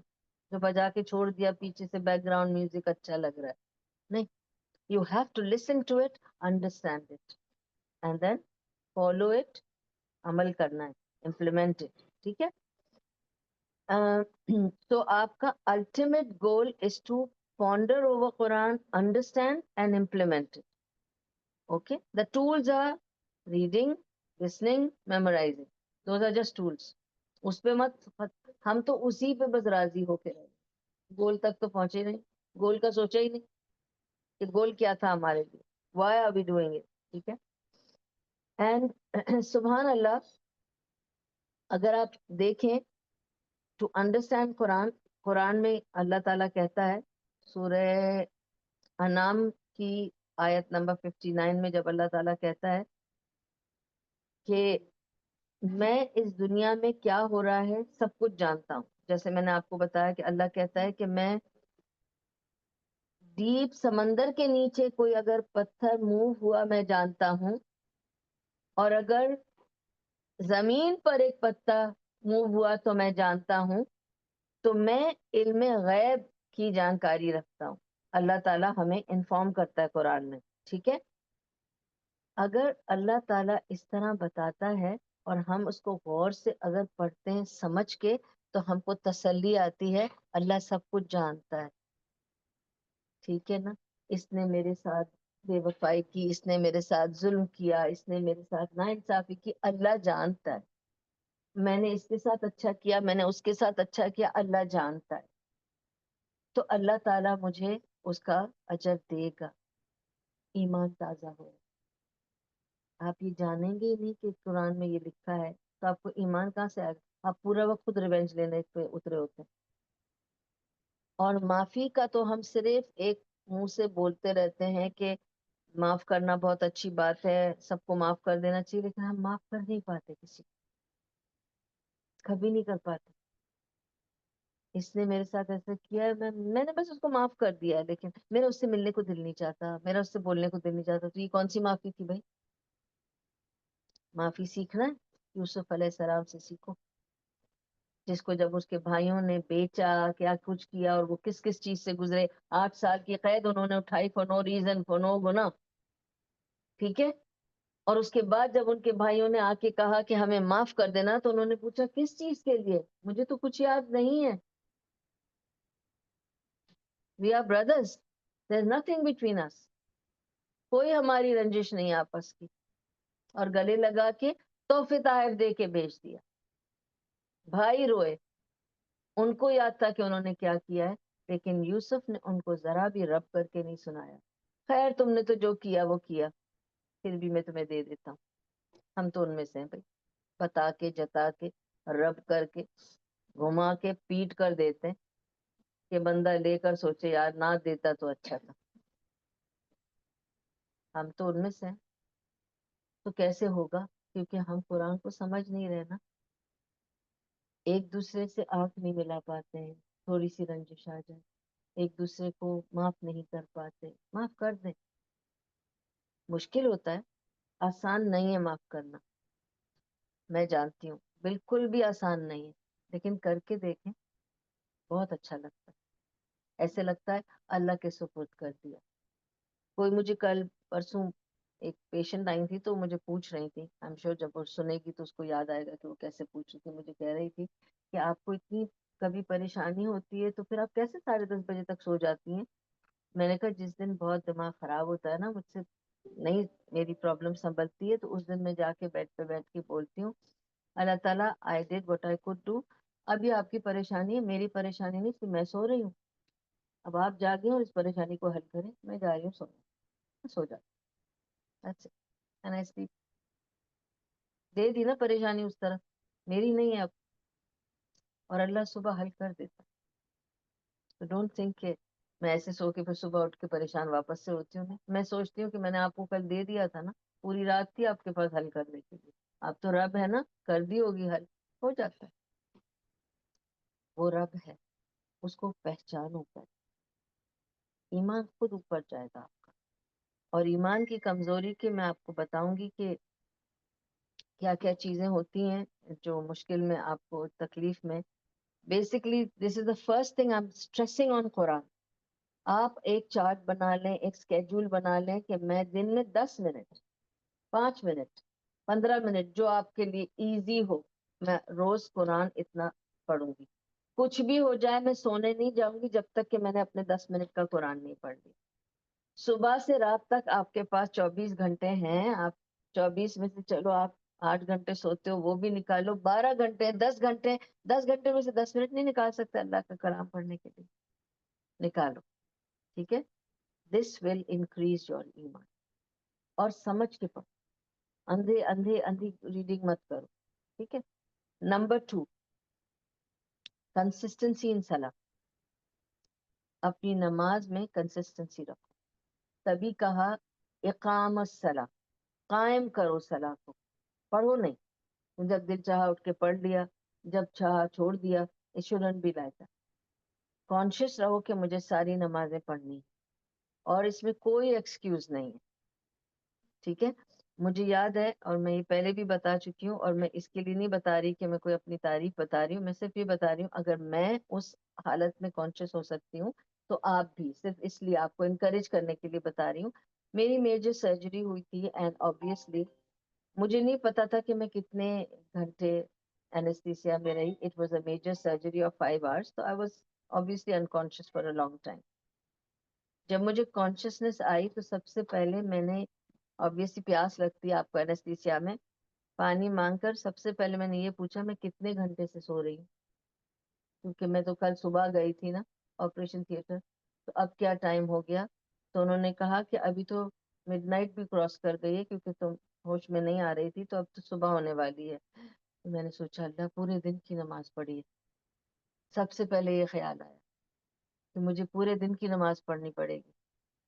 جو بجا کے چھوڑ دیا, پیچھے سے بیک گراؤنڈ میوزک اچھا لگ رہا ہے. نہیں, you have to listen to it, understand it, and then follow it, عمل کرنا ہے, امپلیمنٹ اٹ. ٹھیک ہے. تو آپ کا ultimate goal is to ponder over Quran, understand and implement it. Okay? The tools are reading, listening, memorizing. Those are just tools. اس پہ ہم تو اسی پہ بس راضی ہو کے رہے, گول تک تو پہنچے نہیں, گول کا سوچا ہی نہیں کہ گول کیا تھا ہمارے لیے. Why are we doing it? ٹھیک ہے. اینڈ سبحان اللہ, اگر آپ دیکھیں ٹو انڈرسٹینڈ قرآن, قرآن میں اللہ تعالیٰ کہتا ہے سورہ انعام کی آیت نمبر 59 میں, جب اللہ تعالیٰ کہتا ہے کہ میں اس دنیا میں کیا ہو رہا ہے سب کچھ جانتا ہوں. جیسے میں نے آپ کو بتایا کہ اللہ کہتا ہے کہ میں ڈیپ سمندر کے نیچے کوئی اگر پتھر موو ہوا میں جانتا ہوں, اور اگر زمین پر ایک پتا موو ہوا تو میں جانتا ہوں. تو میں علم غیب کی جانکاری رکھتا ہوں. اللہ تعالیٰ ہمیں انفارم کرتا ہے قرآن میں. ٹھیک ہے. اگر اللہ تعالیٰ اس طرح بتاتا ہے اور ہم اس کو غور سے اگر پڑھتے ہیں سمجھ کے, تو ہم کو تسلی آتی ہے اللہ سب کچھ جانتا ہے. ٹھیک ہے نا. اس نے میرے ساتھ بے وفائی کی, اس نے میرے ساتھ ظلم کیا, اس نے میرے ساتھ ناانصافی کی, اللہ جانتا ہے. میں نے اس کے ساتھ اچھا کیا, میں نے اس کے ساتھ اچھا کیا, اللہ جانتا ہے. تو اللہ تعالیٰ مجھے اس کا اجر دے گا. ایمان تازہ ہو. آپ یہ جانیں گے ہی نہیں کہ قرآن میں یہ لکھا ہے, تو آپ کو ایمان کہاں سے آئے گا؟ آپ پورا وقت خود ریونج لینے پہ اترے ہوتے ہیں. اور معافی کا تو ہم صرف ایک منہ سے بولتے رہتے ہیں کہ معاف کرنا بہت اچھی بات ہے، سب کو معاف کر دینا چاہیے، لیکن ہم معاف کر نہیں پاتے کسی کو، کبھی نہیں کر پاتے. اس نے میرے ساتھ ایسا کیا ہے، میں نے بس اس کو معاف کر دیا ہے، لیکن میرا اس سے ملنے کو دل نہیں چاہتا، میرا اس سے بولنے کو دل نہیں چاہتا. تو یہ کون سی معافی تھی بھائی؟ معافی سیکھنا ہے یوسف علیہ السلام سے سیکھو، جس کو جب اس کے بھائیوں نے بیچا، کیا کچھ کیا، اور وہ کس کس چیز سے گزرے. 8 سال کی قید انہوں نے اٹھائی فور نو ریزن، فور نو گنا. ٹھیک ہے. اور اس کے بعد جب ان کے بھائیوں نے آ کے کہا کہ ہمیں معاف کر دینا، تو انہوں نے پوچھا کس چیز کے لیے؟ مجھے تو کچھ یاد نہیں ہے. We are brothers, there is nothing between us. کوئی ہماری رنجش نہیں آپس کی. اور گلے لگا کے تحفے تحائف دے کے بھیج دیا. بھائی روئے، ان کو یاد تھا کہ انہوں نے کیا کیا ہے، لیکن یوسف نے ان کو ذرا بھی رب کر کے نہیں سنایا. خیر تم نے تو جو کیا وہ کیا، پھر بھی میں تمہیں دے دیتا ہوں. ہم تو ان میں سے ہیں بھائی، بتا کے جتا کے رب کر کے گھما کے پیٹ کر دیتے کہ بندہ لے کر سوچے یار نہ دیتا تو اچھا تھا. ہم تو ان میں سے ہیں. تو کیسے ہوگا؟ کیونکہ ہم قرآن کو سمجھ نہیں رہے نا. ایک دوسرے سے آنکھ نہیں ملا پاتے ہیں، تھوڑی سی رنجش آ جائے ایک دوسرے کو معاف نہیں کر پاتے. معاف کر دیں. مشکل ہوتا ہے، آسان نہیں ہے معاف کرنا، میں جانتی ہوں بالکل بھی آسان نہیں ہے، لیکن کر کے دیکھیں بہت اچھا لگتا ہے. ایسے لگتا ہے اللہ کے سپرد کر دیا. کوئی مجھے کل پرسوں ایک پیشنٹ آئی تھی، تو مجھے پوچھ رہی تھی، آئی ایم شیور جب وہ سنے گی تو اس کو یاد آئے گا کہ وہ کیسے پوچھ رہی تھی. مجھے کہہ رہی تھی کہ آپ کو اتنی کبھی پریشانی ہوتی ہے تو پھر آپ کیسے 10:30 بجے تک سو جاتی ہیں؟ میں نے کہا جس دن بہت دماغ خراب ہوتا ہے نا، مجھ سے نہیں میری پرابلم سنبھلتی ہے، تو اس دن میں جا کے بیڈ پہ بیٹھ کے بولتی ہوں اللہ تعالیٰ I did what I could do. ابھی آپ کی پریشانی ہے، میری پریشانی نہیں تھی، میں سو رہی ہوں. اب آپ جاگیں اور اس پریشانی کو حل کریں، میں جا رہی ہوں سو جاتی. دے دی نا پریشانی اس طرف، میری نہیں ہے اب، اور اللہ صبح حل کر دیتا. تو ڈونٹ تھنک کہ میں ایسے سو کے پھر صبح اٹھ کے پریشان واپس سے ہوتی ہوں. میں سوچتی ہوں کہ میں نے آپ کو کل دے دیا تھا نا، پوری رات تھی آپ کے پاس حل کرنے کے لیے. آپ تو رب ہے نا، کر دی ہوگی حل، ہو جاتا ہے. وہ رب ہے، اس کو پہچانو کر، ایمان خود اوپر جائے گا آپ کا. اور ایمان کی کمزوری کے میں آپ کو بتاؤں گی کہ کیا کیا چیزیں ہوتی ہیں جو مشکل میں آپ کو تکلیف میں. Basically this is the first thing I am stressing on Quran. آپ ایک چارٹ بنا لیں، ایک اسکیڈول بنا لیں کہ میں دن میں 10 منٹ، 5 منٹ، 15 منٹ، جو آپ کے لیے ایزی ہو، میں روز قرآن اتنا پڑھوں گی. کچھ بھی ہو جائے میں سونے نہیں جاؤں گی جب تک کہ میں نے اپنے 10 منٹ کا قرآن نہیں پڑھ لی. صبح سے رات تک آپ کے پاس 24 گھنٹے ہیں. آپ 24 میں سے چلو آپ 8 گھنٹے سوتے ہو، وہ بھی نکالو. 12 گھنٹے، 10 گھنٹے، 10 گھنٹے میں سے 10 منٹ نہیں نکال سکتے اللہ کا کلام پڑھنے کے لیے؟ نکالو. ٹھیک ہے. دس ول انکریز یور ایمان. اور سمجھ کے پڑھو، اندھے اندھے اندھی ریڈنگ مت کرو. ٹھیک ہے. نمبر 2، کنسسٹنسی ان صلاح. اپنی نماز میں کنسسٹنسی رکھو. تبھی کہا اقام الصلاح، قائم کرو صلاح کو. پڑھو نہیں، جب دل چاہا اٹھ کے پڑھ لیا، جب چاہا چھوڑ دیا. It shouldn't be like that. Conscious رہو کہ مجھے ساری نمازیں پڑھنی، اور اس میں کوئی ایکسکیوز نہیں ہے. ٹھیک ہے. مجھے یاد ہے، اور میں یہ پہلے بھی بتا چکی ہوں، اور میں اس کے لیے نہیں بتا رہی کہ میں کوئی اپنی تعریف بتا رہی ہوں، میں صرف یہ بتا رہی ہوں اگر میں اس حالت میں کانشیس ہو سکتی ہوں تو آپ بھی، صرف اس لیے آپ کو انکریج کرنے کے لیے بتا رہی ہوں. میری میجر سرجری ہوئی تھی، اینڈ obviously مجھے نہیں پتا تھا کہ میں کتنے گھنٹے اینستھیسیا میں رہی. It was a major surgery of 5 hours، تو I was obviously unconscious for a long time. جب مجھے کانشیسنیس آئی تو سب سے پہلے میں نے، obviously پیاس لگتی ہے آپ کو اینستھیسیا میں، پانی مانگ کر سب سے پہلے میں نے یہ پوچھا میں کتنے گھنٹے سے سو رہی ہوں، کیونکہ میں تو کل صبح گئی تھی نا آپریشن تھیٹر، تو اب کیا ٹائم ہو گیا. تو انہوں نے کہا کہ ابھی تو مڈ نائٹ بھی کراس کر گئی ہے کیونکہ تم ہوش میں نہیں آ رہی تھی، تو اب تو صبح ہونے والی ہے. تو میں نے سوچا اللہ پورے دن کی نماز پڑھی ہے. سب سے پہلے یہ خیال آیا کہ مجھے پورے دن کی نماز پڑھنی پڑے گی.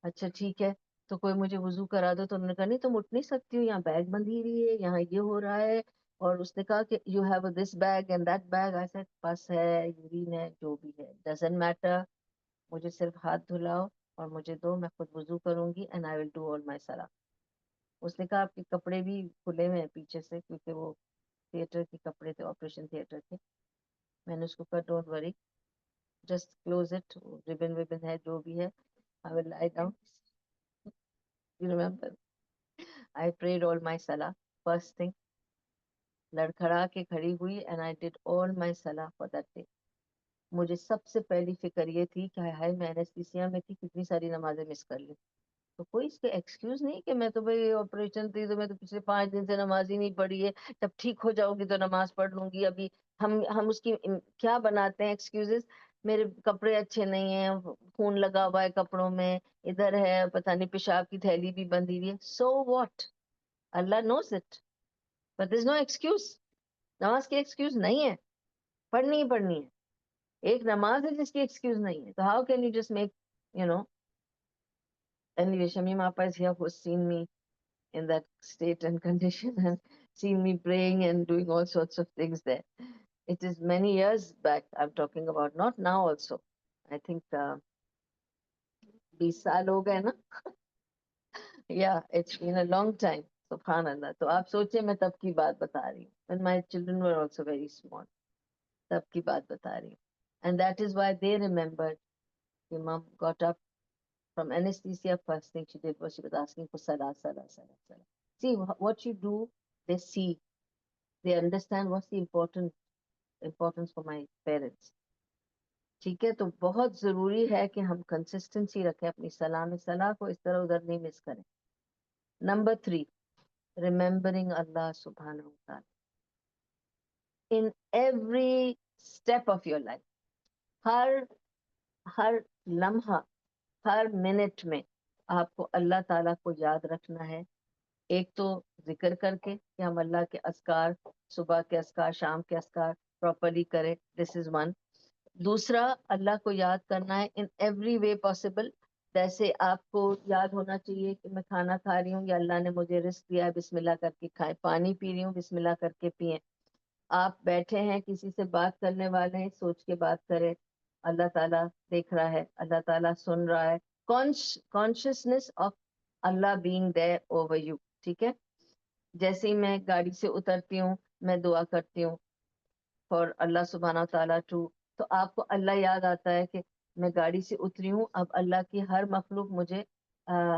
اچھا ٹھیک ہے, تو کوئی مجھے وضو کرا دو. تو انہوں نے کہا نہیں تم اٹھ نہیں سکتی ہو, یہاں بیگ بندھی ہوئی ہے, یہاں یہ ہو رہا ہے. اور اس نے کہا کہ you have this bag and that bag. ایسا بس ہے, یورین ہے, جو بھی ہے, ڈزنٹ میٹر, مجھے صرف ہاتھ دھلاؤ اور مجھے دو, میں خود وضو کروں گی and I will do all مائی صلاۃ. اس نے کہا آپ کے کپڑے بھی کھلے ہوئے ہیں پیچھے سے, کیونکہ وہ تھیٹر کے کپڑے تھے, آپریشن تھیٹر کے. میں نے اس کو کہا don't worry, just close it, ribbon وبن ہے جو بھی ہے, I will lie down. You remember? I prayed all my salah. First thing, لڑکھڑا کے کھڑی ہوئی and I did all my salah for that day. مجھے سب سے پہلی فکر یہ تھی کہ ہائے میں انیستھیسیا میں تھی, کتنی ساری نمازیں مس کر لی. تو کوئی اس کے ایکسکیوز نہیں کہ میں تو بھائی آپریشن تھی تو میں تو پچھلے 5 دن سے نماز ہی نہیں پڑھی ہے, جب ٹھیک ہو جاؤ گی تو نماز پڑھ لوں گی. ابھی ہم اس کی کیا بناتے ہیں ایکسکیوزز, میرے کپڑے اچھے نہیں ہیں, خون لگا ہوا ہے کپڑوں میں, ادھر ہے پتہ نہیں پیشاب کی تھیلی بھی بندھی ہوئی ہے. So what, Allah knows it, but there is no excuse. نماز کی ایکسکیوز نہیں ہے, پڑھنی ہی پڑھنی ہے. ایک نماز ہے جس کی ایکسکیوز نہیں ہے. تو how can you just make anyway, Shamim Appa is here who's seen me in that state and condition and seen me praying and doing all sorts of things there. It is many years back I'm talking about, not now also. I think 20 saal ho gaye na. Yeah, it's been a long time. Subhanallah. تو آپ سوچیں میں تب کی بات بتا رہی ہوں. When my children were also very small. تب کی بات بتا رہی ہوں. And that is why they remembered. Your mom got up from anesthesia. First thing she did was she was asking for salah, salah, salah, salah. See, what you do, they see. They understand what's the importance for my parents. ٹھیک ہے, تو بہت ضروری ہے کہ ہم consistency رکھیں اپنی صلاح میں, صلاح کو اس طرح ادھر نہیں مس کریں. نمبر 3, ریممبرنگ اللہ سبحانہ و تعالی in every step of your life. ہر لمحہ, ہر منٹ میں آپ کو اللہ تعالیٰ کو یاد رکھنا ہے. ایک تو ذکر کر کے کہ ہم اللہ کے اذکار, صبح کے اذکار, شام کے اذکار پراپرلی کریں. دس از ون. دوسرا, اللہ کو یاد کرنا ہے ان ایوری وے پاسبل. جیسے آپ کو یاد ہونا چاہیے کہ میں کھانا کھا رہی ہوں یا اللہ نے مجھے رزق دیا ہے, بسم اللہ کر کے کھائیں. پانی پی رہی ہوں, بسم اللہ کر کے پئیں. آپ بیٹھے ہیں, کسی سے بات کرنے والے ہیں, سوچ کے بات کریں, اللہ تعالیٰ دیکھ رہا ہے, اللہ تعالیٰ سن رہا ہے. Consciousness of Allah being there over you. ٹھیک ہے, جیسے ہی میں گاڑی سے اترتی ہوں میں دعا کرتی ہوں فار اللہ سبحانہ تعالیٰ ٹو, تو آپ کو اللہ یاد آتا ہے کہ میں گاڑی سے اتری ہوں, اب اللہ کی ہر مخلوق مجھے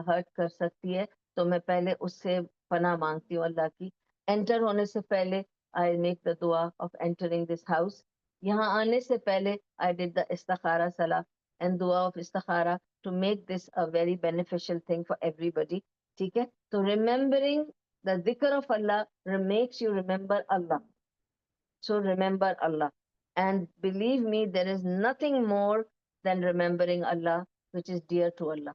ہرٹ کر سکتی ہے, تو میں پہلے اس سے پناہ مانگتی ہوں اللہ کی. انٹر ہونے سے پہلے I make the dua of entering this house. یہاں آنے سے پہلے I did the استخارہ salah and dua of استخارہ to make this a very beneficial thing for everybody. ٹھیک ہے, تو remembering the dhikr of Allah makes you remember Allah. So remember Allah. And believe me, there is nothing more than remembering Allah, which is dear to Allah.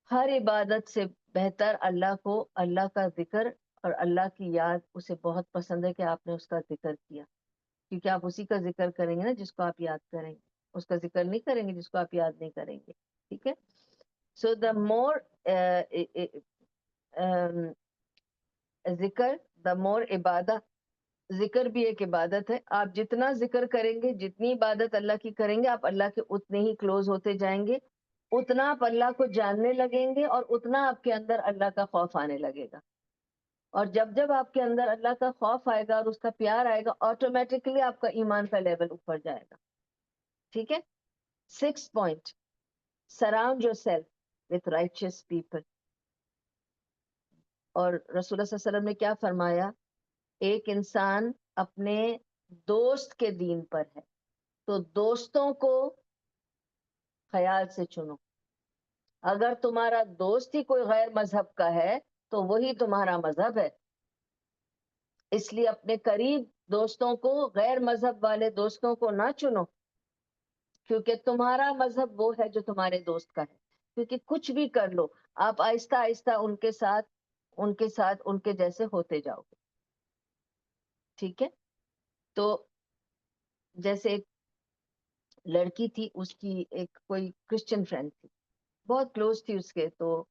ہر عبادت سے بہتر اللہ کو اللہ کا ذکر اور اللہ کی یاد, اسے بہت پسند ہے کہ آپ نے اس کا ذکر کیا, کیونکہ آپ اسی کا ذکر کریں گے نا جس کو آپ یاد کریں گے, اس کا ذکر نہیں کریں گے جس کو آپ یاد نہیں کریں گے. ٹھیک ہے, سو دا مور ذکر, دا مور عبادت. ذکر بھی ایک عبادت ہے. آپ جتنا ذکر کریں گے, جتنی عبادت اللہ کی کریں گے, آپ اللہ کے اتنے ہی کلوز ہوتے جائیں گے, اتنا آپ اللہ کو جاننے لگیں گے, اور اتنا آپ کے اندر اللہ کا خوف آنے لگے گا. اور جب جب آپ کے اندر اللہ کا خوف آئے گا اور اس کا پیار آئے گا, آٹومیٹکلی آپ کا ایمان کا لیول اوپر جائے گا. ٹھیک ہے. 6 point, surround your self with رائچیس people. اور رسول اللہ صلی اللہ علیہ وسلم نے کیا فرمایا, ایک انسان اپنے دوست کے دین پر ہے, تو دوستوں کو خیال سے چنو. اگر تمہارا دوست ہی کوئی غیر مذہب کا ہے تو وہی تمہارا مذہب ہے. اس لیے اپنے قریب دوستوں کو, غیر مذہب والے دوستوں کو نہ چنو, کیونکہ تمہارا مذہب وہ ہے جو تمہارے دوست کا ہے. کیونکہ کچھ بھی کر لو, آپ آہستہ آہستہ ان کے ساتھ ان کے جیسے ہوتے جاؤ گے. ٹھیک ہے. تو جیسے لڑکی تھی اس کی ایک کوئی کرسچن فرینڈ تھی, بہت کلوز تھی اس کے, تو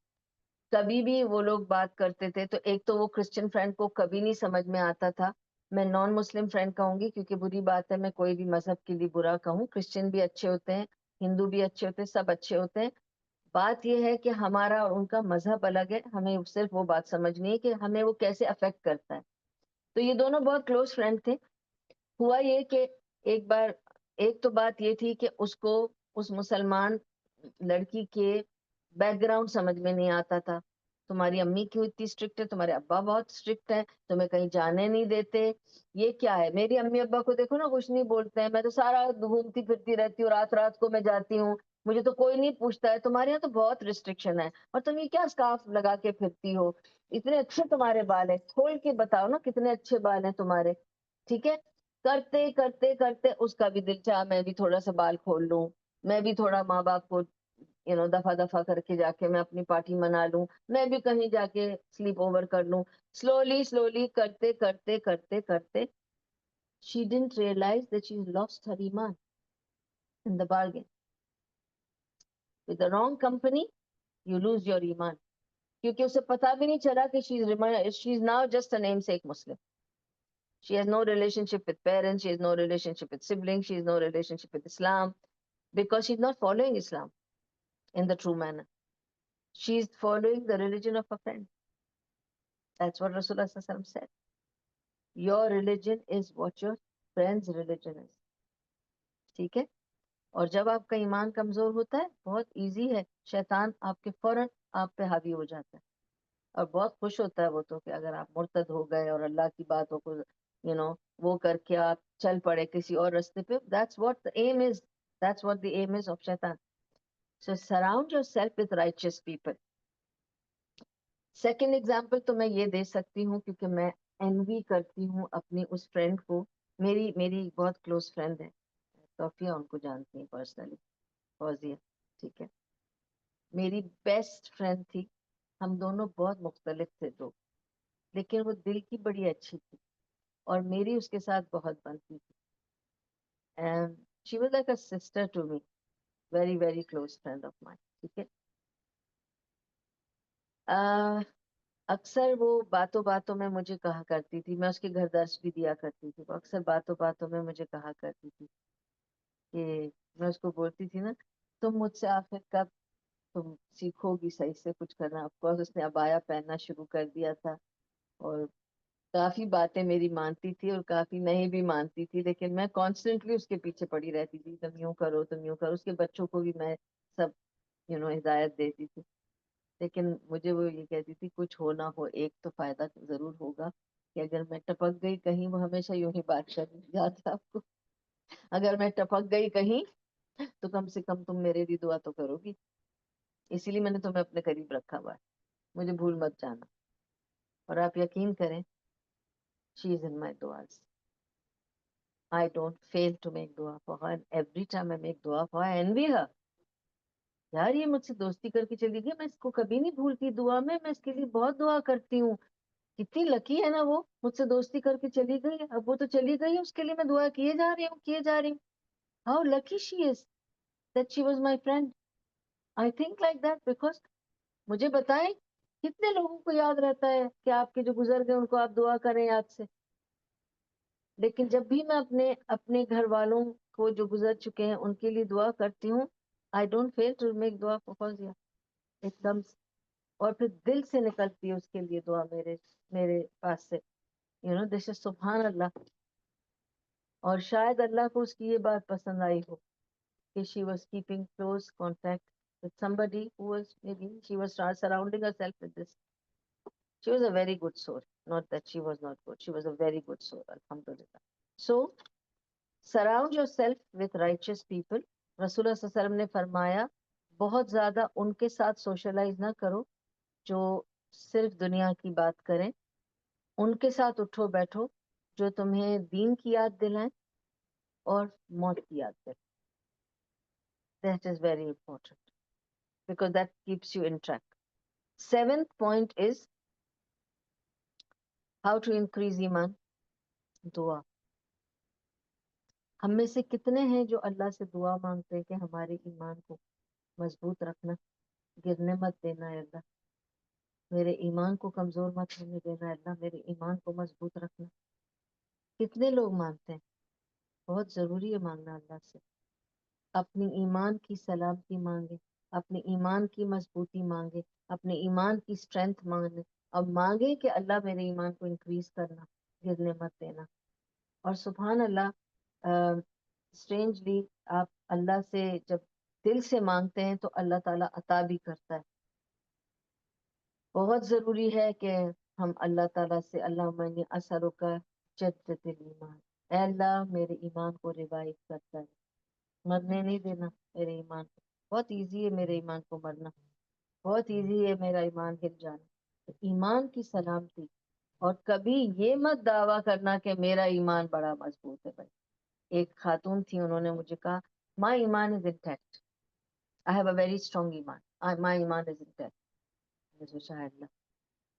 کبھی بھی وہ لوگ بات کرتے تھے تو ایک تو وہ کرسچن فرینڈ کو کبھی نہیں سمجھ میں آتا تھا, میں نان مسلم فرینڈ کہوں گی کیونکہ بری بات ہے میں کوئی بھی مذہب کے لیے برا کہوں, کرسچن بھی اچھے ہوتے ہیں, ہندو بھی اچھے ہوتے ہیں, سب اچھے ہوتے ہیں, بات یہ ہے کہ ہمارا اور ان کا مذہب الگ ہے, ہمیں صرف وہ بات سمجھنی ہے کہ ہمیں وہ کیسے افیکٹ کرتا ہے. تو یہ دونوں بہت کلوز فرینڈ تھے. ہوا یہ کہ ایک بار, ایک تو بات یہ تھی کہ اس کو اس مسلمان لڑکی کے بیک گراؤنڈ سمجھ میں نہیں آتا تھا, تمہاری امی کیوں اتنی اسٹرکٹ ہے, تمہارے ابا بہت اسٹرکٹ ہے, تمہیں کہیں جانے نہیں دیتے, یہ کیا ہے, میری امی ابا کو دیکھو نا کچھ نہیں بولتے ہیں, میں تو سارا گھومتی پھرتی رہتی ہوں, رات رات کو میں جاتی ہوں, مجھے تو کوئی نہیں پوچھتا ہے, تمہارے یہاں تو بہت ریسٹرکشن ہے, اور تم یہ کیا اسکارف لگا کے پھرتی ہو, اتنے اچھے تمہارے بال ہیں, کھول کے بتاؤ نا کتنے اچھے بال ہیں تمہارے, ٹھیک ہے. کرتے کرتے کرتے اس کا بھی دل چاہا میں بھی تھوڑا سا بال کھول لوں, میں بھی تھوڑا ماں باپ کو دفعہ دفعہ کر کے جا کے میں اپنی پارٹی منا لوں, میں بھی کہیں جا کے سلیپ اوور کر لوں. سلولی سلولی کرتے کرتے کرتے کرتے she didn't realize that she lost her iman in the bargain. With the wrong company you lose your iman, کیونکہ اسے پتا بھی نہیں چلا کہ she is now just a namesake Muslim. She has no relationship with parents, she has no relationship with siblings, she has no relationship with Islam, because she's not following Islam in the true manner. She is following the religion of a friend. That's what Rasulullah Sallallahu Alaihi Wasallam said. Your religion is what your friend's religion is. ٹھیک ہے. اور جب آپ کا ایمان کمزور ہوتا ہے بہت ایزی ہے, شیطان آپ کے فوراً آپ پہ حاوی ہو جاتا ہے, اور بہت خوش ہوتا ہے وہ تو کہ اگر آپ مرتد ہو گئے اور اللہ کی باتوں کو وہ کر کے آپ چل پڑے کسی اور راستے پہ. That's what the aim is. That's what the aim is of shaitan. So surround yourself with righteous people. Second example تو میں یہ دے سکتی ہوں کیونکہ میں انوی کرتی ہوں اپنی اس فرینڈ کو, میری بہت کلوز فرینڈ ہے, صوفیہ ان کو جانتی ہیں پرسنلی, فوزیہ, ٹھیک ہے, میری بیسٹ فرینڈ تھی, ہم دونوں بہت مختلف تھے دو, لیکن وہ دل کی بڑی اچھی تھی اور میری اس کے ساتھ بہت بنتی تھی. And she was like a sister to me, very very close friend of mine, ٹھیک ہے. اکثر وہ باتوں باتوں میں مجھے کہا کرتی تھی, میں اس کے گھر درس بھی دیا کرتی تھی, وہ اکثر باتوں باتوں میں مجھے کہا کرتی تھی کہ, میں اس کو بولتی تھی نا تم مجھ سے آخر کب تم سیکھو گی صحیح سے کچھ کرنا. آف کورس اس نے عبایا پہننا شروع کر دیا تھا اور کافی باتیں میری مانتی تھی اور کافی نہیں بھی مانتی تھی, لیکن میں کانسٹنٹلی اس کے پیچھے پڑی رہتی تھی, تم یوں کرو تم یوں کرو. اس کے بچوں کو بھی میں سب ہدایت دیتی تھی, لیکن مجھے وہ یہ کہتی تھی کچھ ہو نہ ہو ایک تو فائدہ ضرور ہوگا, کہ اگر میں ٹپک گئی کہیں, وہ ہمیشہ یوں ہی بات کر یاد ہے آپ کو, اگر میں ٹپک گئی کہیں تو کم سے کم تم میرے لیے دعا تو کرو گی, اسی لیے میں نے تمہیں اپنے قریب رکھا ہوا ہے, مجھے بھول مت جانا. اور آپ یقین کریں, she is in my duas. I don't fail to make dua for her, and every time I make dua for her, I envy her. یار یہ مجھ سے دوستی کر کے چلی گئی, میں اس کو کبھی نہیں بھولتی دعا میں اس کے لیے بہت دعا کرتی ہوں. کتنی لکی ہے نا وہ, مجھ سے دوستی کر کے چلی گئی, اب وہ تو چلی گئی, اس کے لیے میں دعا کیے جا رہی ہوں. How lucky she is that she was my friend. I think like that because مجھے بتائیں کتنے لوگوں کو یاد رہتا ہے کہ آپ کے جو گزر گئے ان کو آپ دعا کریں یاد سے, لیکن جب بھی میں اپنے گھر والوں کو جو گزر چکے ہیں ان کے لیے دعا کرتی ہوں, I don't fail to make دعا for Fawzia. ایک دم سے, اور پھر دل سے نکلتی ہے اس کے لیے دعا میرے پاس سے, this is سبحان اللہ. اور شاید اللہ کو اس کی یہ بات پسند آئی ہو کہ she was keeping close contact with somebody who was, maybe she was surrounding herself with this. She was a very good soul, not that she was not good, she was a very good soul, alhamdulillah. So surround yourself with righteous people. رسول اللہ صلی اللہ علیہ وسلم نے فرمایا بہت زیادہ ان کے ساتھ سوشلائز نہ کرو جو صرف دنیا کی بات کریں, ان کے ساتھ اٹھو بیٹھو جو تمہیں دین کی یاد دلائیں اور موت کی یاد دلائیں. That is very important because that keeps you in track. Seventh point is how to increase iman. Dua. ہم میں سے کتنے ہیں جو اللہ سے دعا مانگتے ہیں کہ ہمارے ایمان کو مضبوط رکھنا، گرنے مت دینا اے اللہ، میرے ایمان کو کمزور مت ہونے دینا اے اللہ، میرے ایمان کو مضبوط رکھنا. کتنے لوگ مانگتے ہیں؟ بہت ضروری ہے مانگنا اللہ سے. اپنی ایمان کی سلامتی مانگے، اپنے ایمان کی مضبوطی مانگے، اپنے ایمان کی اسٹرینتھ مانگے، اور مانگے کہ اللہ میرے ایمان کو انکریز کرنا، گرنے مت دینا. اور سبحان اللہ، اسٹرینجلی آپ اللہ سے جب دل سے مانگتے ہیں تو اللہ تعالیٰ عطا بھی کرتا ہے. بہت ضروری ہے کہ ہم اللہ تعالیٰ سے اللہ من اثروں کا جدت ایمان، اے اللہ میرے ایمان کو ریوائو کرتا ہے، مرنے نہیں دینا میرے ایمان کو. بہت ایزی ہے میرے ایمان کو مرنا، بہت ایزی ہے میرا ایمان گر جانا. تو ایمان کی سلامتی، اور کبھی یہ مت دعویٰ کرنا کہ میرا ایمان بڑا مضبوط ہے. بھائی ایک خاتون تھی، انہوں نے مجھے کہا مائی ایمان is intact, I have a very strong ایمان، مائی ایمان از انٹیکٹ. مجھے سوچا اللہ،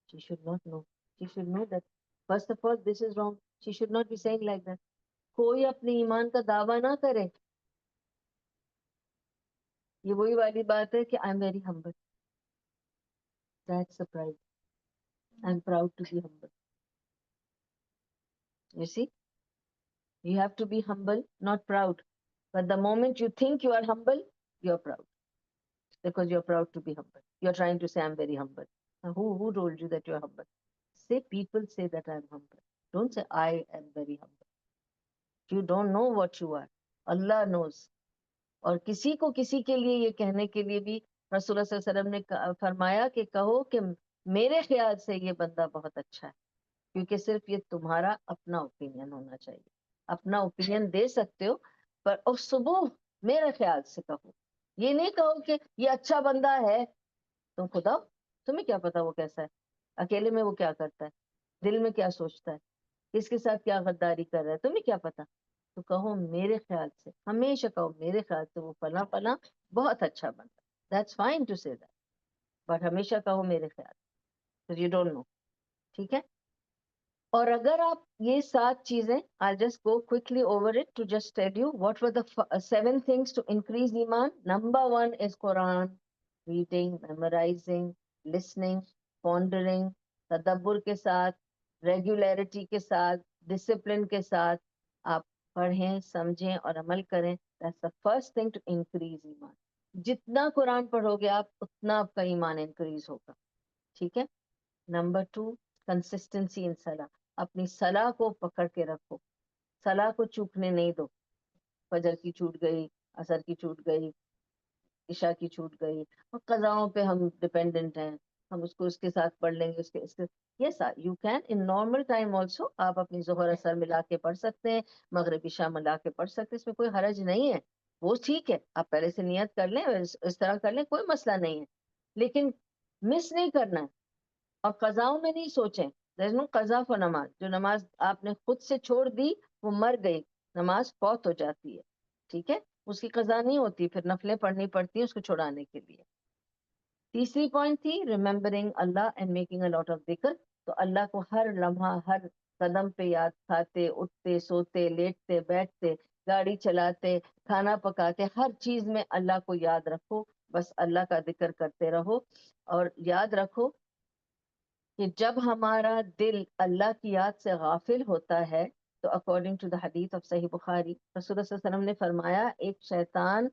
she should not know, she should know that first of all this is wrong, she should not be saying like that. کوئی اپنے ایمان کا دعویٰ نہ کرے. یہ وہی والی بات ہے کہ I am very humble, that's surprise, I am proud to be humble. You see, you have to be humble, not proud. But the moment you think you are humble, you're proud. Because you're proud to be humble. You're trying to say, I'm very humble. Now, who told you that you're humble? Say, people say that I'm humble. Don't say, I am very humble. You don't know what you are. Allah knows. اور کسی کو کسی کے لیے یہ کہنے کے لیے بھی رسول اللہ صلی اللہ علیہ وسلم نے فرمایا کہ کہو کہ میرے خیال سے یہ بندہ بہت اچھا ہے، کیونکہ صرف یہ تمہارا اپنا اوپینین ہونا چاہیے. اپنا اوپینین دے سکتے ہو، پر اور صبح میرے خیال سے کہو. یہ نہیں کہو کہ یہ اچھا بندہ ہے. تم خدا، تمہیں کیا پتا وہ کیسا ہے، اکیلے میں وہ کیا کرتا ہے، دل میں کیا سوچتا ہے، کس کے ساتھ کیا غداری کر رہا ہے، تمہیں کیا پتا. تو کہو میرے خیال سے، ہمیشہ کہو میرے خیال سے وہ فلاں فلاں بہت اچھا بندہ. دیٹس فائن ٹو سے دیٹ، بٹ ہمیشہ کہو میرے خیال سے، یو ڈونٹ نو. ٹھیک ہے. اور اگر آپ یہ 7 چیزیں I'll just go quickly over it to just tell you what were the 7 things to increase iman. Number 1 is Quran, reading, memorizing, listening, pondering, tadabbur کے ساتھ، regularity کے ساتھ، discipline کے ساتھ آپ پڑھیں، سمجھیں اور عمل کریں. That's the first thing to increase iman. جتنا قرآن پڑھو گے آپ، اتنا آپ کا ایمان انکریز ہوگا. ٹھیک ہے. نمبر 2، کنسسٹنسی ان صلاح. اپنی صلاح کو پکڑ کے رکھو، صلاح کو چوکنے نہیں دو. فجر کی چھوٹ گئی، عصر کی چھوٹ گئی، عشاء کی چھوٹ گئی، اور قضاؤں پہ ہم ڈپینڈنٹ ہیں، ہم اس کو اس کے ساتھ پڑھ لیں گے، اس کے yes you can in normal time also. آپ اپنی ظہر اثر ملا کے پڑھ سکتے ہیں، مغرب عشاء ملا کے پڑھ سکتے ہیں، اس میں کوئی حرج نہیں ہے. وہ ٹھیک ہے، آپ پہلے سے نیت کر لیں، اس طرح کر لیں، کوئی مسئلہ نہیں ہے. لیکن مس نہیں کرنا ہے. اور قضاؤں میں نہیں سوچیں. قضا for نماز، جو نماز آپ نے خود سے چھوڑ دی وہ مر گئی، نماز فوت ہو جاتی ہے. ٹھیک ہے، اس کی قضا نہیں ہوتی، پھر نفلیں پڑھنی پڑتی ہیں اس کو چھڑانے کے لیے. تیسری پوائنٹ تھی remembering Allah and making a lot of ذکر. تو اللہ کو ہر لمحہ، ہر قدم پہ یاد، کھاتے، اٹھتے، سوتے، لیٹتے، بیٹھتے، گاڑی چلاتے، کھانا پکاتے، ہر چیز میں اللہ کو یاد رکھو. بس اللہ کا ذکر کرتے رہو. اور یاد رکھو کہ جب ہمارا دل اللہ کی یاد سے غافل ہوتا ہے تو اکارڈنگ ٹو دا حدیث آف صحیح بخاری، رسول اللہ صلی اللہ علیہ وسلم نے فرمایا ایک شیطان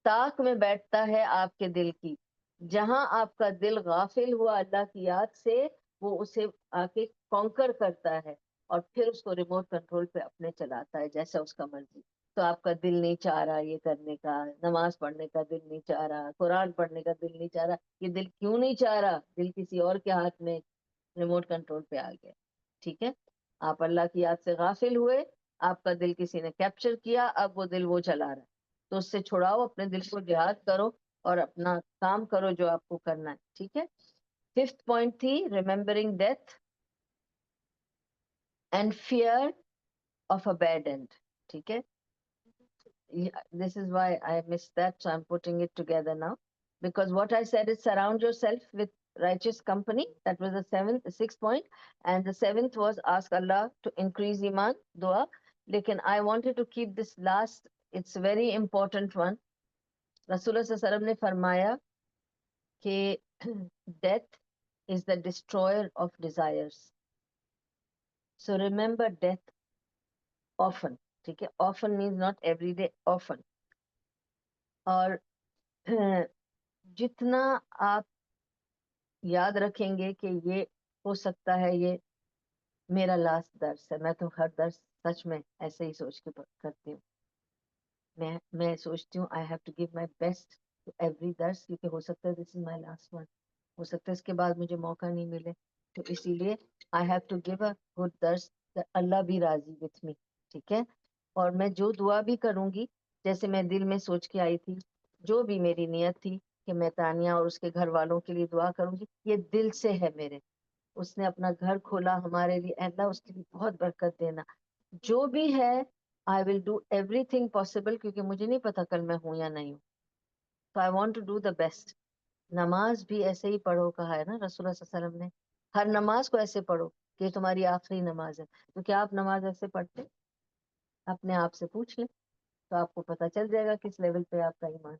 طاق میں بیٹھتا ہے آپ کے دل کی. جہاں آپ کا دل غافل ہوا اللہ کی یاد سے، وہ اسے آ کے کانکر کرتا ہے اور پھر اس کو ریموٹ کنٹرول پہ اپنے چلاتا ہے جیسا اس کا مرضی. تو آپ کا دل نہیں چاہ رہا یہ کرنے کا، نماز پڑھنے کا دل نہیں چاہ رہا، قرآن پڑھنے کا دل نہیں چاہ رہا. یہ دل کیوں نہیں چاہ رہا؟ دل کسی اور کے ہاتھ میں ریموٹ کنٹرول پہ آ گیا. ٹھیک ہے، آپ اللہ کی یاد سے غافل ہوئے، آپ کا دل کسی نے کیپچر کیا، اب وہ دل وہ چلا رہا ہے. تو اس سے چھڑاؤ اپنے دل کو، جہاد کرو اور اپنا کام کرو جو آپ کو کرنا ہے. ٹھیک ہے. 5th پوائنٹ تھی remembering death and fear of a bad and. ٹھیک ہے. This is why I missed that, so I'm putting it together now. Because what I said is surround yourself with righteous company. That was the 6th point. And the 7th was ask Allah to increase iman, dua. لیکن I wanted to keep this last, it's very important one. رسول اللہ صلی اللہ علیہ وسلم نے فرمایا کہ death is the destroyer of desires. So remember death often. ٹھیک ہے, often means not every day, often. اور جتنا آپ یاد رکھیں گے کہ یہ ہو سکتا ہے یہ میرا لاسٹ درس ہے, میں تو ہر درس سچ میں ایسے ہی سوچ کے کرتی ہوں, میں سوچتی ہوں I have to give my best to every درس, کیونکہ ہو سکتا ہے this is my last one, ہو سکتا ہے اس کے بعد مجھے موقع نہیں ملے, تو اسی لیے I have to give a good درس, اللہ بھی راضی with me. ٹھیک ہے, اور میں جو دعا بھی کروں گی, جیسے میں دل میں سوچ کے آئی تھی, جو بھی میری نیت تھی کہ میں تانیہ اور اس کے گھر والوں کے لیے دعا کروں گی, یہ دل سے ہے میرے. اس نے اپنا گھر کھولا ہمارے لیے, اللہ اس کے لیے بہت برکت دینا. جو بھی ہے I will do everything possible, کیونکہ مجھے نہیں پتا کل میں ہوں یا نہیں ہوں, تو I want to do the best. نماز بھی ایسے ہی پڑھو کہا ہے نا رسول اللہ صلی اللہ علیہ وسلم نے, ہر نماز کو ایسے پڑھو کہ تمہاری آخری نماز ہے. تو کیا آپ نماز ایسے پڑھتے؟ اپنے آپ سے پوچھ لیں, تو آپ کو پتا چل جائے گا کس لیول پہ آپ کا ایمان.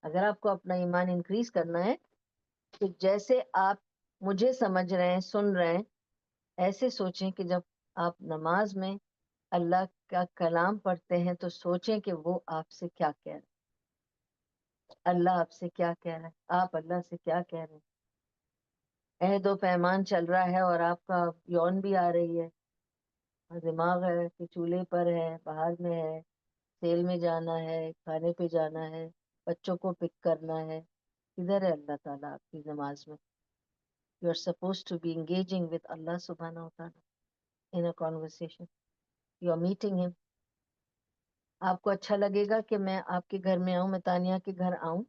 اگر آپ کو اپنا ایمان انکریز کرنا ہے تو جیسے آپ مجھے سمجھ رہے ہیں, سن رہے ہیں, ایسے سوچیں کہ جب آپ نماز میں اللہ کا کلام پڑھتے ہیں تو سوچیں کہ وہ آپ سے کیا کہہ رہے ہیں, اللہ آپ سے کیا کہہ رہا ہے, آپ اللہ سے کیا کہہ رہے ہیں. عہد و پیمان چل رہا ہے اور آپ کا یون بھی آ رہی ہے, اور دماغ ہے کہ چولہے پر ہے, باہر میں ہے, سیل میں جانا ہے, کھانے پہ جانا ہے, بچوں کو پک کرنا ہے. ادھر ہے اللہ تعالیٰ آپ کی نماز میں. You are supposed to be engaging with Allah subhanahu wa ta'ala in a conversation. You are meeting him. آپ کو اچھا لگے گا کہ میں آپ کے گھر میں آؤں, میں تانیہ کے گھر آؤں,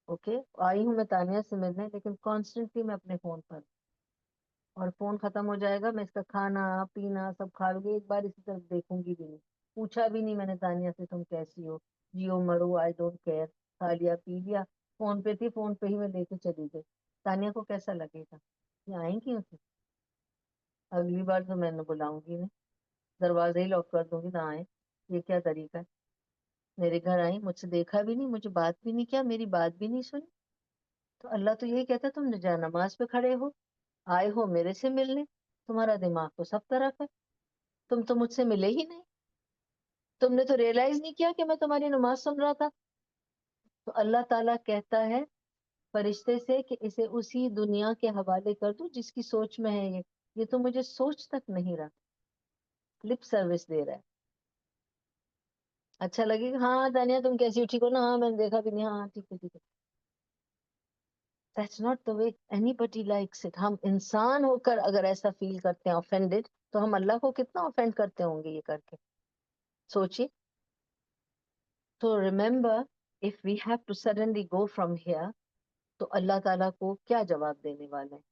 اوکے, آئی ہوں میں تانیہ سے ملنے, لیکن کانسٹنٹلی میں اپنے فون پر, اور فون ختم ہو جائے گا, میں اس کا کھانا پینا سب کھا لوں گی, ایک بار اسی طرف دیکھوں گی بھی نہیں, پوچھا بھی نہیں میں نے تانیہ سے تم کیسی ہو, جیو مرو آئی ڈونٹ کیئر, کھا لیا پی لیا, فون پہ تھی, فون پہ ہی میں لے کے چلی گئی. تانیہ کو کیسا لگے گا, یہ آئیں کیوں تھی؟ اگلی بار تو میں نے بلاؤں گی نہیں, دروازے ہی لاک کر دوں گی, نہ آئے. یہ کیا طریقہ ہے؟ میرے گھر آئی, مجھ سے دیکھا بھی نہیں, مجھے بات بھی نہیں کیا, میری بات بھی نہیں سنی. تو اللہ تو یہی کہتا ہے, تم جا نماز پہ کھڑے ہو, آئے ہو میرے سے ملنے, تمہارا دماغ تو سب طرف ہے, تم تو مجھ سے ملے ہی نہیں, تم نے تو ریئلائز نہیں کیا کہ میں تمہاری نماز سن رہا تھا. تو اللہ تعالیٰ کہتا ہے فرشتے سے کہ اسے اسی دنیا کے حوالے کر دو جس کی سوچ میں ہے, یہ تو مجھے سوچ تک نہیں رہا, لپ سروس دے رہا ہے. اچھا لگے گا, ہاں تانیہ تم کیسی ہو, ٹھیک ہو نا, ہاں میں نے دیکھا بھی نہیں, ہاں ٹھیک ہے ٹھیک ہے. That's not the way anybody likes it. ہم انسان ہو کر اگر ایسا فیل کرتے ہیں offended, تو ہم اللہ کو کتنا offend کرتے ہوں گے یہ کر کے, سوچیے. تو remember, if we have to suddenly go from here, تو اللہ تعالیٰ کو کیا جواب دینے والے ہیں,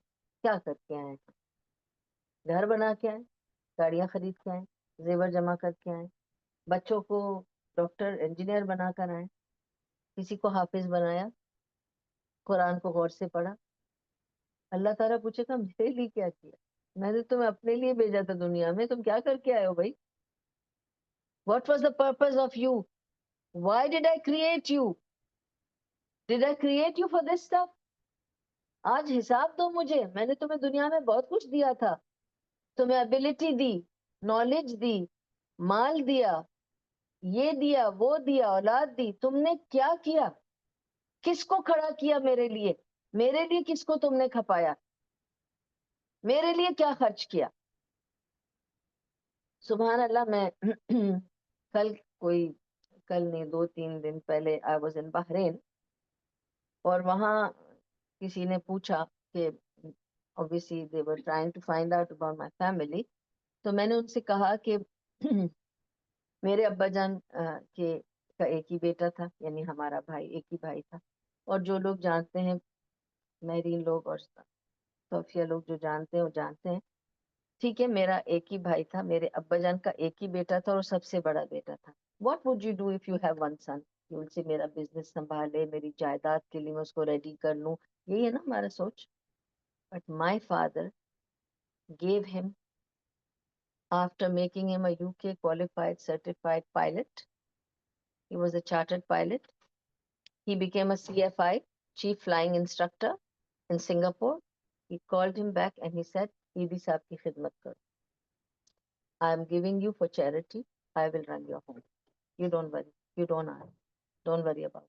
کیا کر کے آئے, گھر بنا کے آئے, گاڑیاں خرید کے آئے, زیور جمع کر کے آئے, بچوں کو ڈاکٹر انجینئر بنا کر آئے, کسی کو حافظ بنایا, قرآن کو غور سے پڑھا. اللہ تعالیٰ پوچھے گا میرے لیے کیا کیا, میں نے تمہیں اپنے لیے بھیجا تھا دنیا میں, تم کیا کر کے آئے ہو بھائی, what was the purpose of you, why did I create you, did I create you for this stuff. آج حساب دو مجھے, میں نے تمہیں دنیا میں بہت کچھ دیا تھا, تمہیں ابیلٹی دی, نالج دی, مال دیا, یہ دیا وہ دیا, اولاد دی, تم نے کیا کیا, کس کو کھڑا کیا میرے لیے کس کو تم نے کھپایا, میرے لیے کیا خرچ کیا. سبحان اللہ. میں کل نہیں 2-3 دن پہلے I was in بحرین, اور وہاں کسی نے پوچھا کہ obviously they were trying to find out about my family, تو میں نے ان سے کہا کہ میرے ابا جان کے کا ایک ہی بیٹا تھا, یعنی ہمارا بھائی ایک ہی بھائی تھا, اور جو لوگ جانتے ہیں, مہرین لوگ اور صوفیہ لوگ جو جانتے ہیں وہ جانتے ہیں, ٹھیک ہے, میرا ایک ہی بھائی تھا, میرے ابا جان کا ایک ہی بیٹا تھا, اور سب سے بڑا بیٹا تھا. What would you do if you have one son, ان سے میرا بزنس سنبھالے, میری جائیداد کے لیے میں اس کو ریڈی کر لوں, یہی ہے نا ہمارا سوچ. But my father gave him After making him a UK qualified certified pilot, he was a chartered pilot. He became a CFI, Chief Flying Instructor in Singapore. He called him back and he said, Idi Saab ki khidmat karo. I am giving you for charity. I will run your home. You don't worry. You don't worry about it.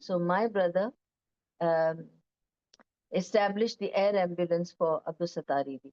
So my brother established the air ambulance for Abdul Sattar Idi.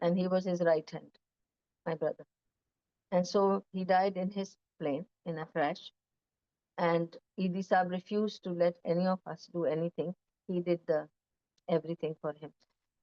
And he was his right hand, my brother. And so he died in his plane in a crash. And Idi Saab refused to let any of us do anything. He did everything for him.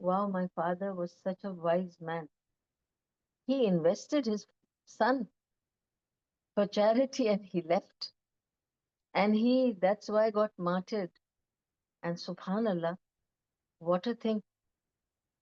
wow, my father was such a wise man. He invested his son for charity and he left. And that's why got martyred. And subhanallah, what a thing.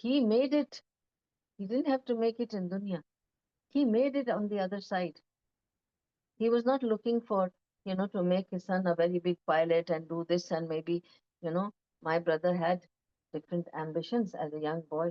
he made it. He didn't have to make it in dunya. He made it on the other side. He was not looking for, to make his son a very big pilot and do this and maybe, my brother had different ambitions as a young boy.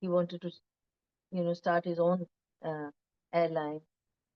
He wanted to, start his own airline.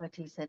But he said,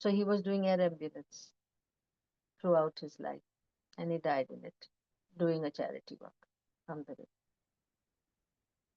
So he was doing air ambulance throughout his life. And he died in it, doing a charity work. Alhamdulillah.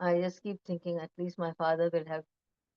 I just keep thinking at least my father will have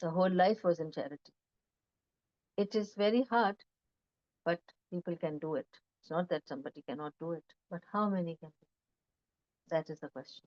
The whole life was in charity. It is very hard, but people can do it. It's not that somebody cannot do it, but how many can do it? That is the question.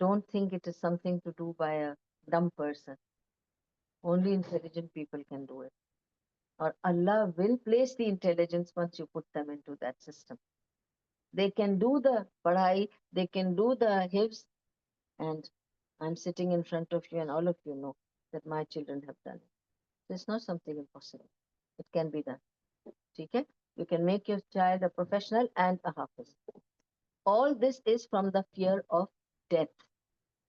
Don't think it is something to do by a dumb person. Only intelligent people can do it. Or Allah will place the intelligence once you put them into that system. They can do the padhai, they can do the hifz, and I'm sitting in front of you and all of you know that my children have done it. It's not something impossible. It can be done. Okay? You can make your child a professional and a hafiz. All this is from the fear of death.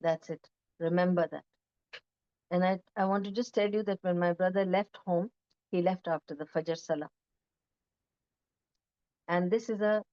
That's it. Remember that. And I want to just tell you that when my brother left home, he left after the Fajr Salah. And this is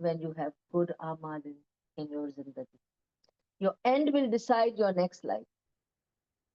when you have good amal in your zindagi. Your end will decide your next life.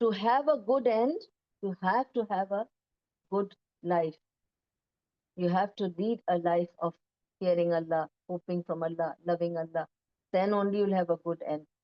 To have a good end, you have to have a good life. You have to lead a life of fearing Allah, hoping from Allah, loving Allah. Then only you'll have a good end.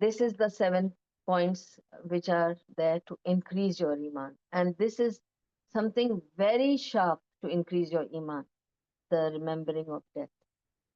This is the 7 points which are there to increase your iman, and this is something very sharp to increase your iman. The remembering of death.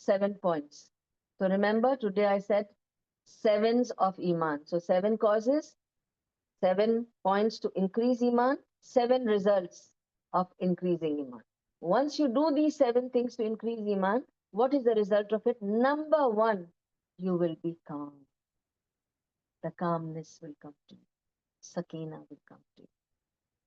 7 points. So remember, today I said sevens of Iman. So 7 causes, 7 points to increase Iman, 7 results of increasing Iman. Once you do these 7 things to increase Iman, what is the result of it? Number 1, you will be calm. The calmness will come to you. Sakina will come to you.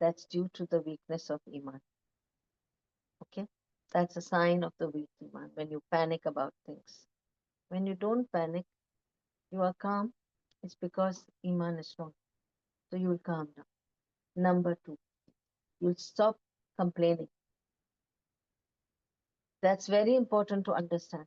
that's due to the weakness of iman. Okay, that's a sign of the weak iman when you panic about things. When you don't panic, you are calm, it's because iman is strong, so you will calm down. Number 2, you'll stop complaining. That's very important to understand.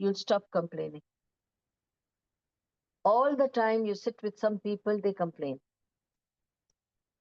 you'll stop complaining. All the time you sit with some people, they complain.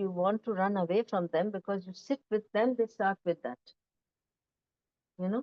you want to run away from them because you sit with them, they start with that, you know.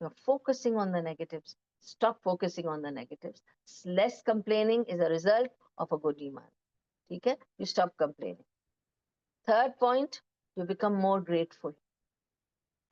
You're focusing on the negatives. Stop focusing on the negatives. Less complaining is a result of a good iman. Okay? You stop complaining. Third point, you become more grateful.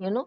You know,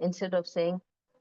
Instead of saying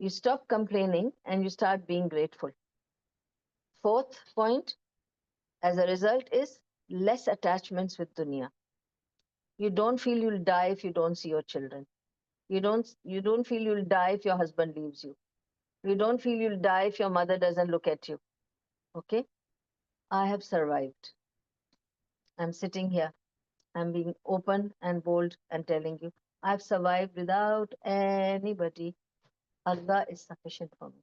you stop complaining and you start being grateful. Fourth point, as a result, is less attachments with dunya. You don't feel you'll die if you don't see your children. You don't feel you'll die if your husband leaves you. You don't feel you'll die if your mother doesn't look at you. Okay, I have survived. I'm sitting here. I'm being open and bold and telling you, I've survived without anybody. Allah is sufficient for me.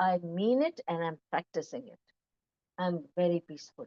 I mean it and I'm practicing it. I'm very peaceful,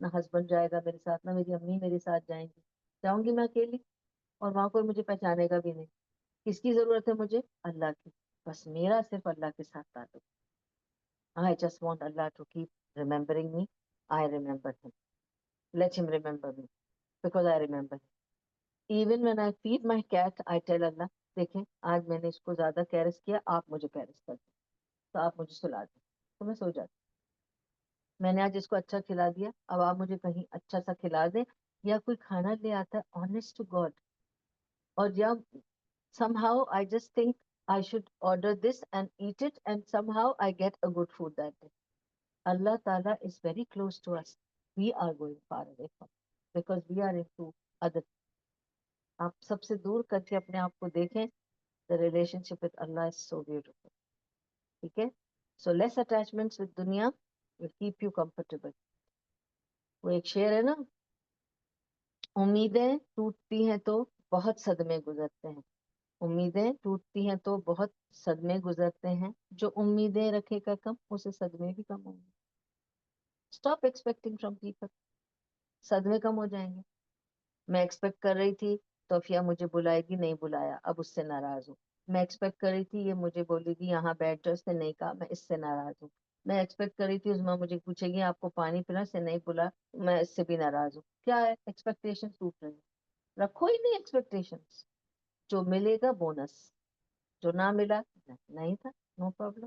نہ husband جائے گا میرے ساتھ، نہ میری امی میرے ساتھ جائیں گی، جاؤں گی میں اکیلی، اور وہاں کوئی مجھے پہچانے گا بھی نہیں. کس کی ضرورت ہے مجھے؟ اللہ کی. بس میرا صرف اللہ کے ساتھ تعلق. I just want Allah to keep remembering me. I remember him. Let him remember me because I remember him. Even when I feed my cat, I tell Allah, دیکھیں آج میں نے اس کو زیادہ کیرس کیا، آپ مجھے کیرس کر دیں تو آپ مجھے سلا دیں تو میں سو جاتی. میں نے آج اس کو اچھا کھلا دیا، اب آپ مجھے کہیں اچھا سا کھلا دیں. یا کوئی کھانا لے آتا ہے honest to God، اور یا somehow I just think I should order this and eat it and somehow I get a good food that day. Allah Ta'ala is very close to us. We are going far away from because we are into other. آپ سب سے دور کر کے اپنے آپ کو دیکھیں. The relationship with Allah is so beautiful. ٹھیک ہے. So less attachments with دنیا will keep you comfortable. وہ ایک شعر ہے نا، امیدیں ٹوٹتی ہیں تو بہت صدمے گزرتے ہیں. امیدیں ٹوٹتی ہیں تو بہت صدمے گزرتے ہیں، جو امیدیں رکھے گا کم اسے صدمے بھی کم ہوں گے. Stop expecting from people. صدمے کم ہو جائیں گے. میں ایکسپیکٹ کر رہی تھی توفیہ مجھے بلائے گی، نہیں بلایا، اب اس سے ناراض ہوں. میں ایکسپیکٹ کر رہی تھی یہ مجھے بولے گی یہاں بیٹھ جاؤ، اس نے نہیں کہا، میں اس سے ناراض ہوں. میں ایکسپیکٹ کر رہی تھی عظمیٰ مجھے پوچھے گی آپ کو پانی پلا، سے نہیں بلا، میں اس سے بھی ناراض ہوں. کیا ہے؟ ایکسپیکٹیشن ٹوٹ رہی ہے. رکھو ہی نہیں ایکسپیکٹیشن. جو ملے گا بونس، جو نہ ملا نہیں تھا، no problem.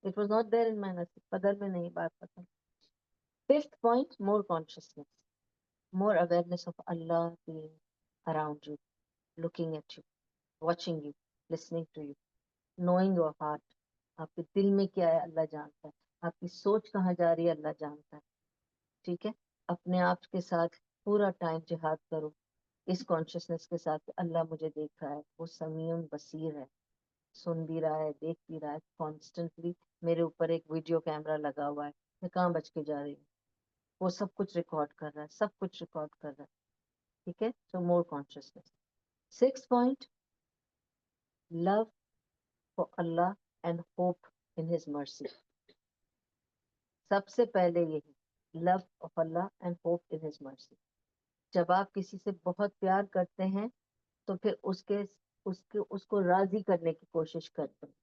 It was not there in my نصیب، قدر میں نہیں بات ختم. Fifth point, more consciousness, more awareness of Allah being around you, looking at you, watching you, listening to you, knowing your heart. آپ کے دل میں کیا ہے اللہ جانتا ہے، آپ کی سوچ کہاں جا رہی ہے اللہ جانتا ہے. ٹھیک ہے. اپنے آپ کے ساتھ پورا ٹائم جہاد کرو اس کانشیسنس کے ساتھ کہ اللہ مجھے دیکھ رہا ہے، وہ سمیع بصیر ہے، سن بھی رہا ہے، دیکھ بھی رہا ہے. کانسٹنٹلی میرے اوپر ایک ویڈیو کیمرا لگا ہوا ہے، میں کہاں بچ کے جا رہی ہوں، وہ سب کچھ ریکارڈ کر رہا ہے، سب کچھ ریکارڈ کر رہا ہے. ٹھیک ہے. So more consciousness. Six point, love for Allah and hope in his mercy. سب سے پہلے یہی، love of Allah and hope in his mercy. جب آپ کسی سے بہت پیار کرتے ہیں تو پھر اس کو راضی کرنے کی کوشش کرتے ہیں.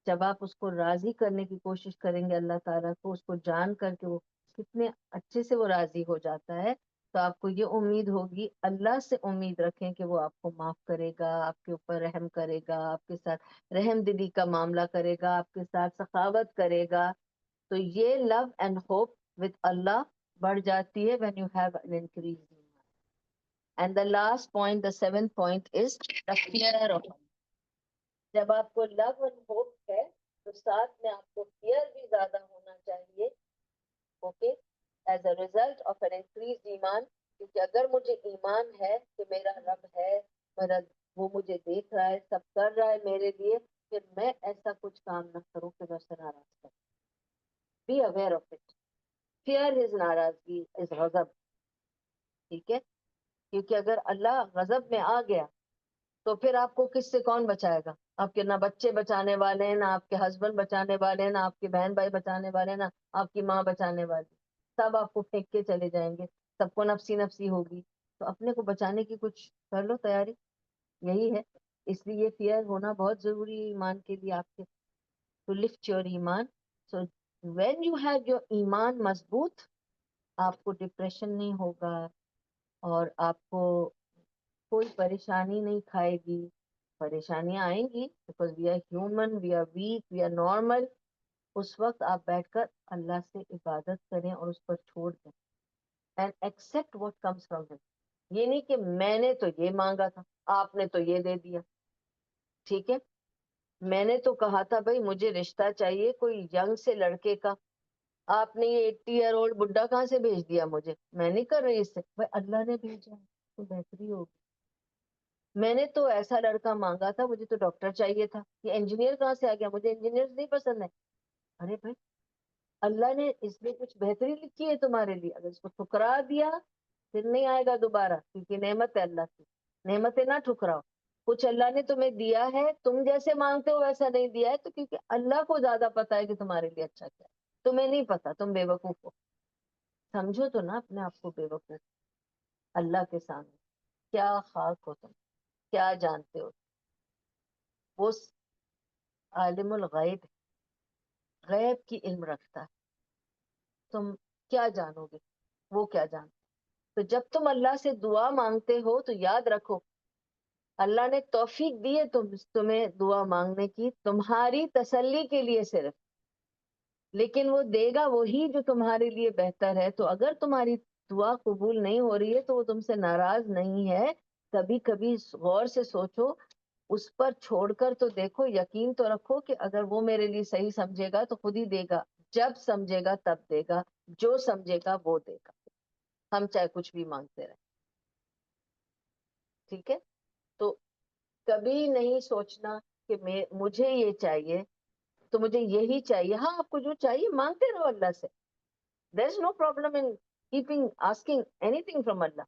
جب آپ اس کو راضی کرنے کی کوشش کریں گے اللہ تعالیٰ کو، اس کو جان کر کے وہ کتنے اچھے سے وہ راضی ہو جاتا ہے، تو آپ کو یہ امید ہوگی. اللہ سے امید رکھیں کہ وہ آپ کو معاف کرے گا، آپ کے اوپر رحم کرے گا، آپ کے ساتھ رحم دلی کا معاملہ کرے گا، آپ کے ساتھ سخاوت کرے گا. تو یہ لو اینڈ ہوپ with اللہ بڑھ جاتی ہے when you have an increase. And the last point, the seventh point is the fear of Allah. جب آپ کو لو اینڈ ہوپ ہے تو ساتھ میں آپ کو فیئر بھی زیادہ ہونا چاہیے. Okay. As a result of an increase ایمان. کیونکہ اگر مجھے ایمان ہے کہ میرا رب ہے، میرا وہ مجھے دیکھ رہا ہے، سب کر رہا ہے میرے لیے، پھر میں ایسا کچھ کام نہ کروں کہ میں اسے ناراض کروں. Be aware of it. Fear is ناراضگی از غضب. ٹھیک ہے. کیونکہ اگر اللہ غضب میں آ گیا تو پھر آپ کو کس سے کون بچائے گا؟ آپ کے نہ بچے بچانے والے ہیں، نہ آپ کے ہسبینڈ بچانے والے ہیں، نہ آپ کے بہن بھائی بچانے والے ہیں، نہ آپ کی ماں بچانے والی. سب آپ کو پھینک کے چلے جائیں گے، سب کو نفسی نفسی ہوگی. تو اپنے کو بچانے کی کچھ کر لو تیاری. یہی ہے. اس لیے فیئر ہونا بہت ضروری ہے ایمان کے لیے آپ کے. ٹو لفٹ یور ایمان. So when you have your ایمان مضبوط، آپ کو ڈپریشن نہیں ہوگا، اور آپ کو کوئی پریشانی نہیں کھائے گی. پریشانیاں آئیں گی because we are human, we are weak, we are normal. اس وقت آپ بیٹھ کر اللہ سے عبادت کریں اور اس پر چھوڑ دیں and accept what comes from ہم. یہ نہیں کہ میں نے تو یہ مانگا تھا، آپ نے تو یہ دے دیا. ٹھیک ہے. میں نے تو کہا تھا بھائی مجھے رشتہ چاہیے کوئی ینگ سے لڑکے کا، آپ نے یہ 80 ایئر اولڈ بڈھا کہاں سے بھیج دیا مجھے؟ میں نہیں کر رہی اس سے. بھائی اللہ نے بھیجا تو بہتری ہوگی. میں نے تو ایسا لڑکا مانگا تھا، مجھے تو ڈاکٹر چاہیے تھا، یہ انجینئر کہاں سے آ گیا؟ مجھے انجینئر نہیں پسند ہے. ارے بھائی اللہ نے اس میں کچھ بہتری لکھی ہے تمہارے لیے، اگر اس کو ٹھکرا دیا پھر نہیں آئے گا دوبارہ. کیونکہ نعمت ہے اللہ کی، نعمتیں نہ ٹھکراؤ. کچھ اللہ نے تمہیں دیا ہے، تم جیسے مانگتے ہو ویسا نہیں دیا ہے، تو کیونکہ اللہ کو زیادہ پتا ہے کہ تمہارے لیے اچھا کیا ہے، تمہیں نہیں پتا، تم بے وقوف ہو. سمجھو تو نا اپنے آپ کو بے وقوف اللہ کے سامنے. کیا خاک ہو تم, کیا جانتے ہو؟ وہ عالم الغیب, غیب کی علم رکھتا ہے. تم کیا جانو گے, وہ کیا جانتے. تو جب تم اللہ سے دعا مانگتے ہو تو یاد رکھو اللہ نے توفیق دی ہے تمہیں دعا مانگنے کی, تمہاری تسلی کے لیے صرف. لیکن وہ دے گا وہی جو تمہارے لیے بہتر ہے. تو اگر تمہاری دعا قبول نہیں ہو رہی ہے تو وہ تم سے ناراض نہیں ہے. کبھی کبھی غور سے سوچو, اس پر چھوڑ کر تو دیکھو, یقین تو رکھو کہ اگر وہ میرے لیے صحیح سمجھے گا تو خود ہی دے گا. جب سمجھے گا تب دے گا, جو سمجھے گا وہ دے گا, ہم چاہے کچھ بھی مانگتے رہیں. ٹھیک ہے, تو کبھی نہیں سوچنا کہ مجھے یہ چاہیے تو مجھے یہی چاہیے. ہاں, آپ کو جو چاہیے مانگتے رہو اللہ سے. دیر از no problem in keeping asking any thing from اللہ.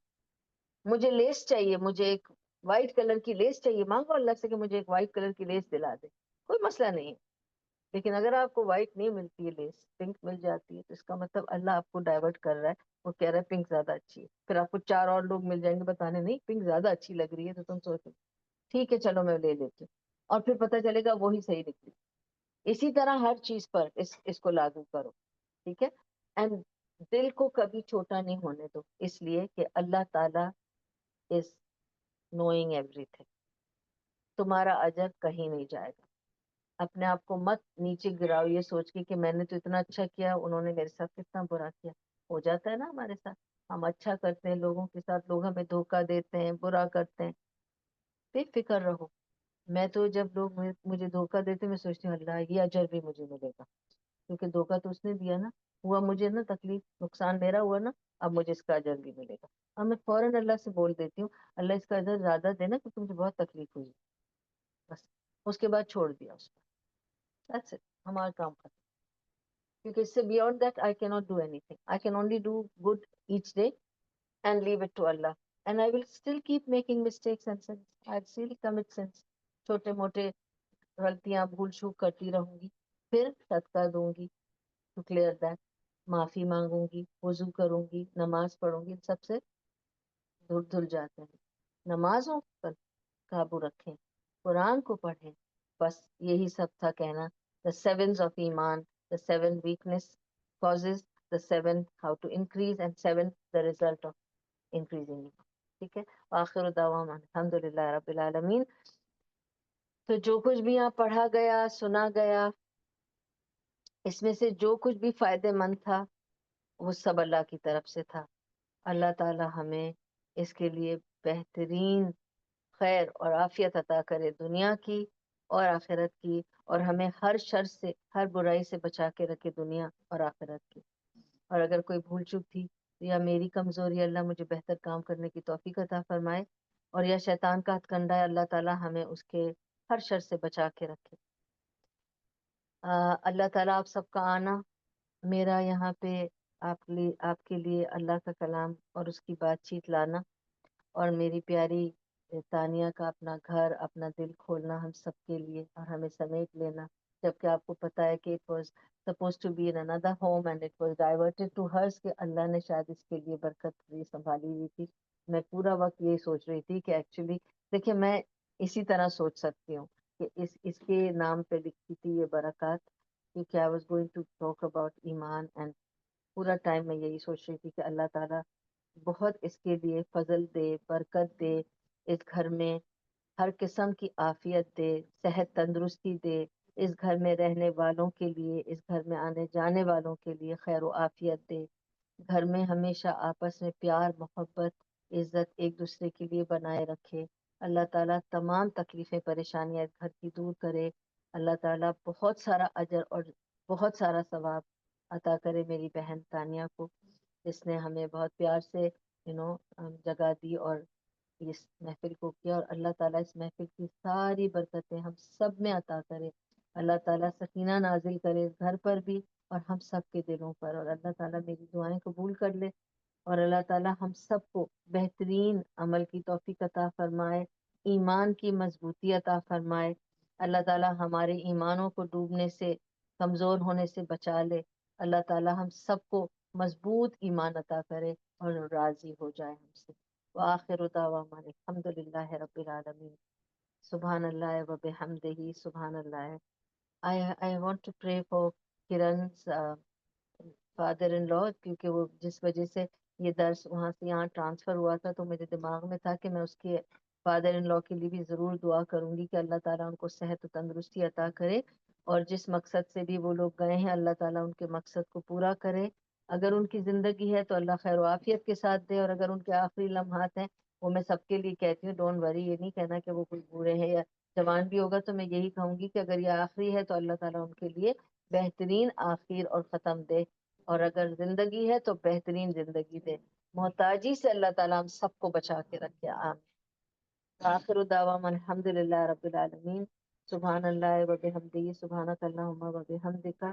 مجھے لیس چاہیے, مجھے ایک وائٹ کلر کی لیس چاہیے, مانگو اللہ سے کہ مجھے ایک وائٹ کلر کی لیس دلا دے, کوئی مسئلہ نہیں ہے. لیکن اگر آپ کو وائٹ نہیں ملتی ہے لیس, پنک مل جاتی ہے, تو اس کا مطلب اللہ آپ کو ڈائیورٹ کر رہا ہے. وہ کہہ رہا ہے پنک زیادہ اچھی ہے. پھر آپ کو 4 اور لوگ مل جائیں گے بتانے, نہیں پنک زیادہ اچھی لگ رہی ہے, تو تم سوچو ٹھیک ہے چلو میں لے لیتی ہوں, اور پھر پتہ چلے گا وہی صحیح نکلی. اسی طرح ہر چیز پر اس کو لاگو کرو. ٹھیک ہے, اینڈ دل کو کبھی چھوٹا نہیں ہونے دو, اس لیے کہ اللہ تعالیٰ از نوئنگ ایوری تھنگ. تمہارا اجر کہیں نہیں جائے گا. اپنے آپ کو مت نیچے گراؤ یہ سوچ کے کہ میں نے تو اتنا اچھا کیا, انہوں نے میرے ساتھ کتنا برا کیا. ہو جاتا ہے نا ہمارے ساتھ, ہم اچھا کرتے ہیں لوگوں کے ساتھ, لوگ ہمیں دھوکہ دیتے ہیں, برا کرتے ہیں. بے فکر رہو. میں تو جب لوگ مجھے دھوکہ دیتے میں سوچتی ہوں اللہ یہ اجر بھی مجھے ملے گا, کیونکہ دھوکہ تو اس نے دیا نا, ہوا مجھے نا تکلیف, نقصان میرا ہوا نا, اب مجھے اس کا اجر بھی ملے گا. اب میں فوراً اللہ سے بول دیتی ہوں اللہ اس کا اجر زیادہ دینا کیونکہ مجھے بہت تکلیف ہوئی. بس اس کے بعد چھوڑ دیا اس کو. That's it. ہمارا کام ختم. کیونکہ اس سے بیونڈ دیٹ آئی کی not do any thing. I can only do good each day and leave it to Allah. And I will still keep making mistakes and sins. I'll still commit sins. چھوٹے موٹے غلطیاں بھول چوک کرتی رہوں گی, پھر صدقہ دوں گی to clear that. معافی مانگوں گی, وضو کروں گی, نماز پڑھوں گی, سب سے دھل جاتے ہیں. نمازوں پر قابو رکھیں, قرآن کو پڑھیں. بس یہی سب تھا کہنا. The sevens of ایمان, the 7 weakness causes, the 7 how to increase, and 7 the result of increasing ایمان. ٹھیک ہے, آخر دعوانا الحمد للہ رب العالمین. تو جو کچھ بھی یہاں پڑھا گیا, سنا گیا, اس میں سے جو کچھ بھی فائدے مند تھا وہ سب اللہ کی طرف سے تھا. اللہ تعالی ہمیں اس کے لیے بہترین خیر اور عافیت عطا کرے, دنیا کی اور آخرت کی, اور ہمیں ہر شر سے, ہر برائی سے بچا کے رکھے دنیا اور آخرت کی. اور اگر کوئی بھول چوک تھی تو یا میری کمزوری, اللہ مجھے بہتر کام کرنے کی توفیق عطا فرمائے, اور یا شیطان کا ہتھ کنڈا ہے, اللہ تعالی ہمیں اس کے ہر شر سے بچا کے رکھے. اللہ تعالی آپ سب کا آنا, میرا یہاں پہ آپ کے لیے اللہ کا کلام اور اس کی بات چیت لانا, اور میری پیاری تانیہ کا اپنا گھر, اپنا دل کھولنا ہم سب کے لیے, اور ہمیں سمیٹ لینا, جبکہ آپ کو پتا ہے کہ it was supposed to be in another home and it was diverted to hers, کہ اللہ نے شاید اس کے لیے برکت یہ سنبھالی ہوئی تھی. میں پورا وقت یہی سوچ رہی تھی کہ ایکچولی دیکھیے میں اسی طرح سوچ سکتی ہوں کہ اس کے نام پہ لکھی تھی یہ برکات, کیونکہ I was going to talk about ایمان, and پورا ٹائم میں یہی سوچ رہی تھی کہ اللہ تعالیٰ بہت اس کے لیے فضل دے, برکت دے, اس گھر میں ہر قسم کی عافیت دے, صحت تندرستی دے, اس گھر میں رہنے والوں کے لیے, اس گھر میں آنے جانے والوں کے لیے خیر و عافیت دے. گھر میں ہمیشہ آپس میں پیار, محبت, عزت ایک دوسرے کے لیے بنائے رکھے. اللہ تعالیٰ تمام تکلیفیں, پریشانیاں گھر کی دور کرے. اللہ تعالیٰ بہت سارا اجر اور بہت سارا ثواب عطا کرے میری بہن تانیہ کو, جس نے ہمیں بہت پیار سے جگہ دی اور اس محفل کو کیا. اور اللہ تعالیٰ اس محفل کی ساری برکتیں ہم سب میں عطا کرے. اللہ تعالیٰ سکینہ نازل کرے اس گھر پر بھی اور ہم سب کے دلوں پر, اور اللہ تعالیٰ میری دعائیں قبول کر لے, اور اللہ تعالیٰ ہم سب کو بہترین عمل کی توفیق عطا فرمائے, ایمان کی مضبوطی عطا فرمائے. اللہ تعالیٰ ہمارے ایمانوں کو ڈوبنے سے, کمزور ہونے سے بچا لے. اللہ تعالیٰ ہم سب کو مضبوط ایمان عطا کرے اور راضی ہو جائے ہم سے. وآخر دعوانا الحمدللہ رب العالمین. سبحان اللہ و بحمدہ سبحان اللہ. I want to pray for Kiran's father in law, کیونکہ وہ جس وجہ سے یہ درس وہاں سے یہاں ٹرانسفر ہوا تھا، تو میرے دماغ میں تھا کہ میں اس کے فادر ان لا کے لیے بھی ضرور دعا کروں گی کہ اللہ تعالیٰ ان کو صحت و تندرستی عطا کرے، اور جس مقصد سے بھی وہ لوگ گئے ہیں اللہ تعالیٰ ان کے مقصد کو پورا کرے. اگر ان کی زندگی ہے تو اللہ خیر و عافیت کے ساتھ دے، اور اگر ان کے آخری لمحات ہیں، وہ میں سب کے لیے کہتی ہوں، ڈونٹ وری، یہ نہیں کہنا کہ وہ کوئی برے ہیں یا جوان بھی ہوگا، تو میں یہی کہوں گی کہ اگر یہ آخری ہے تو اللہ تعالیٰ ان کے لیے بہترین آخر اور ختم دے، اور اگر زندگی ہے تو بہترین زندگی دے. محتاجی سے اللہ تعالیٰ ہم سب کو بچا کے رکھے. آمین. آخر دعوانا الحمدللہ رب العالمین. سبحان اللہ و بحمدہ سبحانک اللہم و بحمدک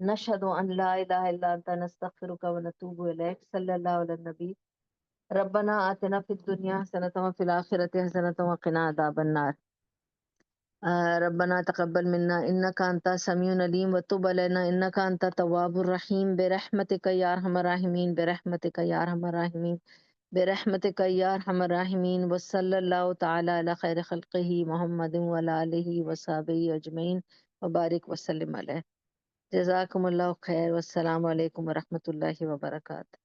نشہد ان لا الہ الا انت نستغفرک و نتوب الیک. صلی اللہ علی النبی. ربنا آتنا فی الدنیا حسنۃ و فی الآخرۃ حسنۃ وقنا عذاب النار. ربنا تقبل منا انك انت السميع العليم وتب علينا انك انت التواب الرحيم برحمتك يا ارحم الراحمين برحمتك يا ارحم الراحمين برحمتك يا ارحم الراحمين. وصلى الله تعالى على خير خلقه محمد وعلى اله وصحبه اجمعين وبارك وسلم عليه. جزاكم الله خير والسلام عليكم ورحمة الله وبركاته.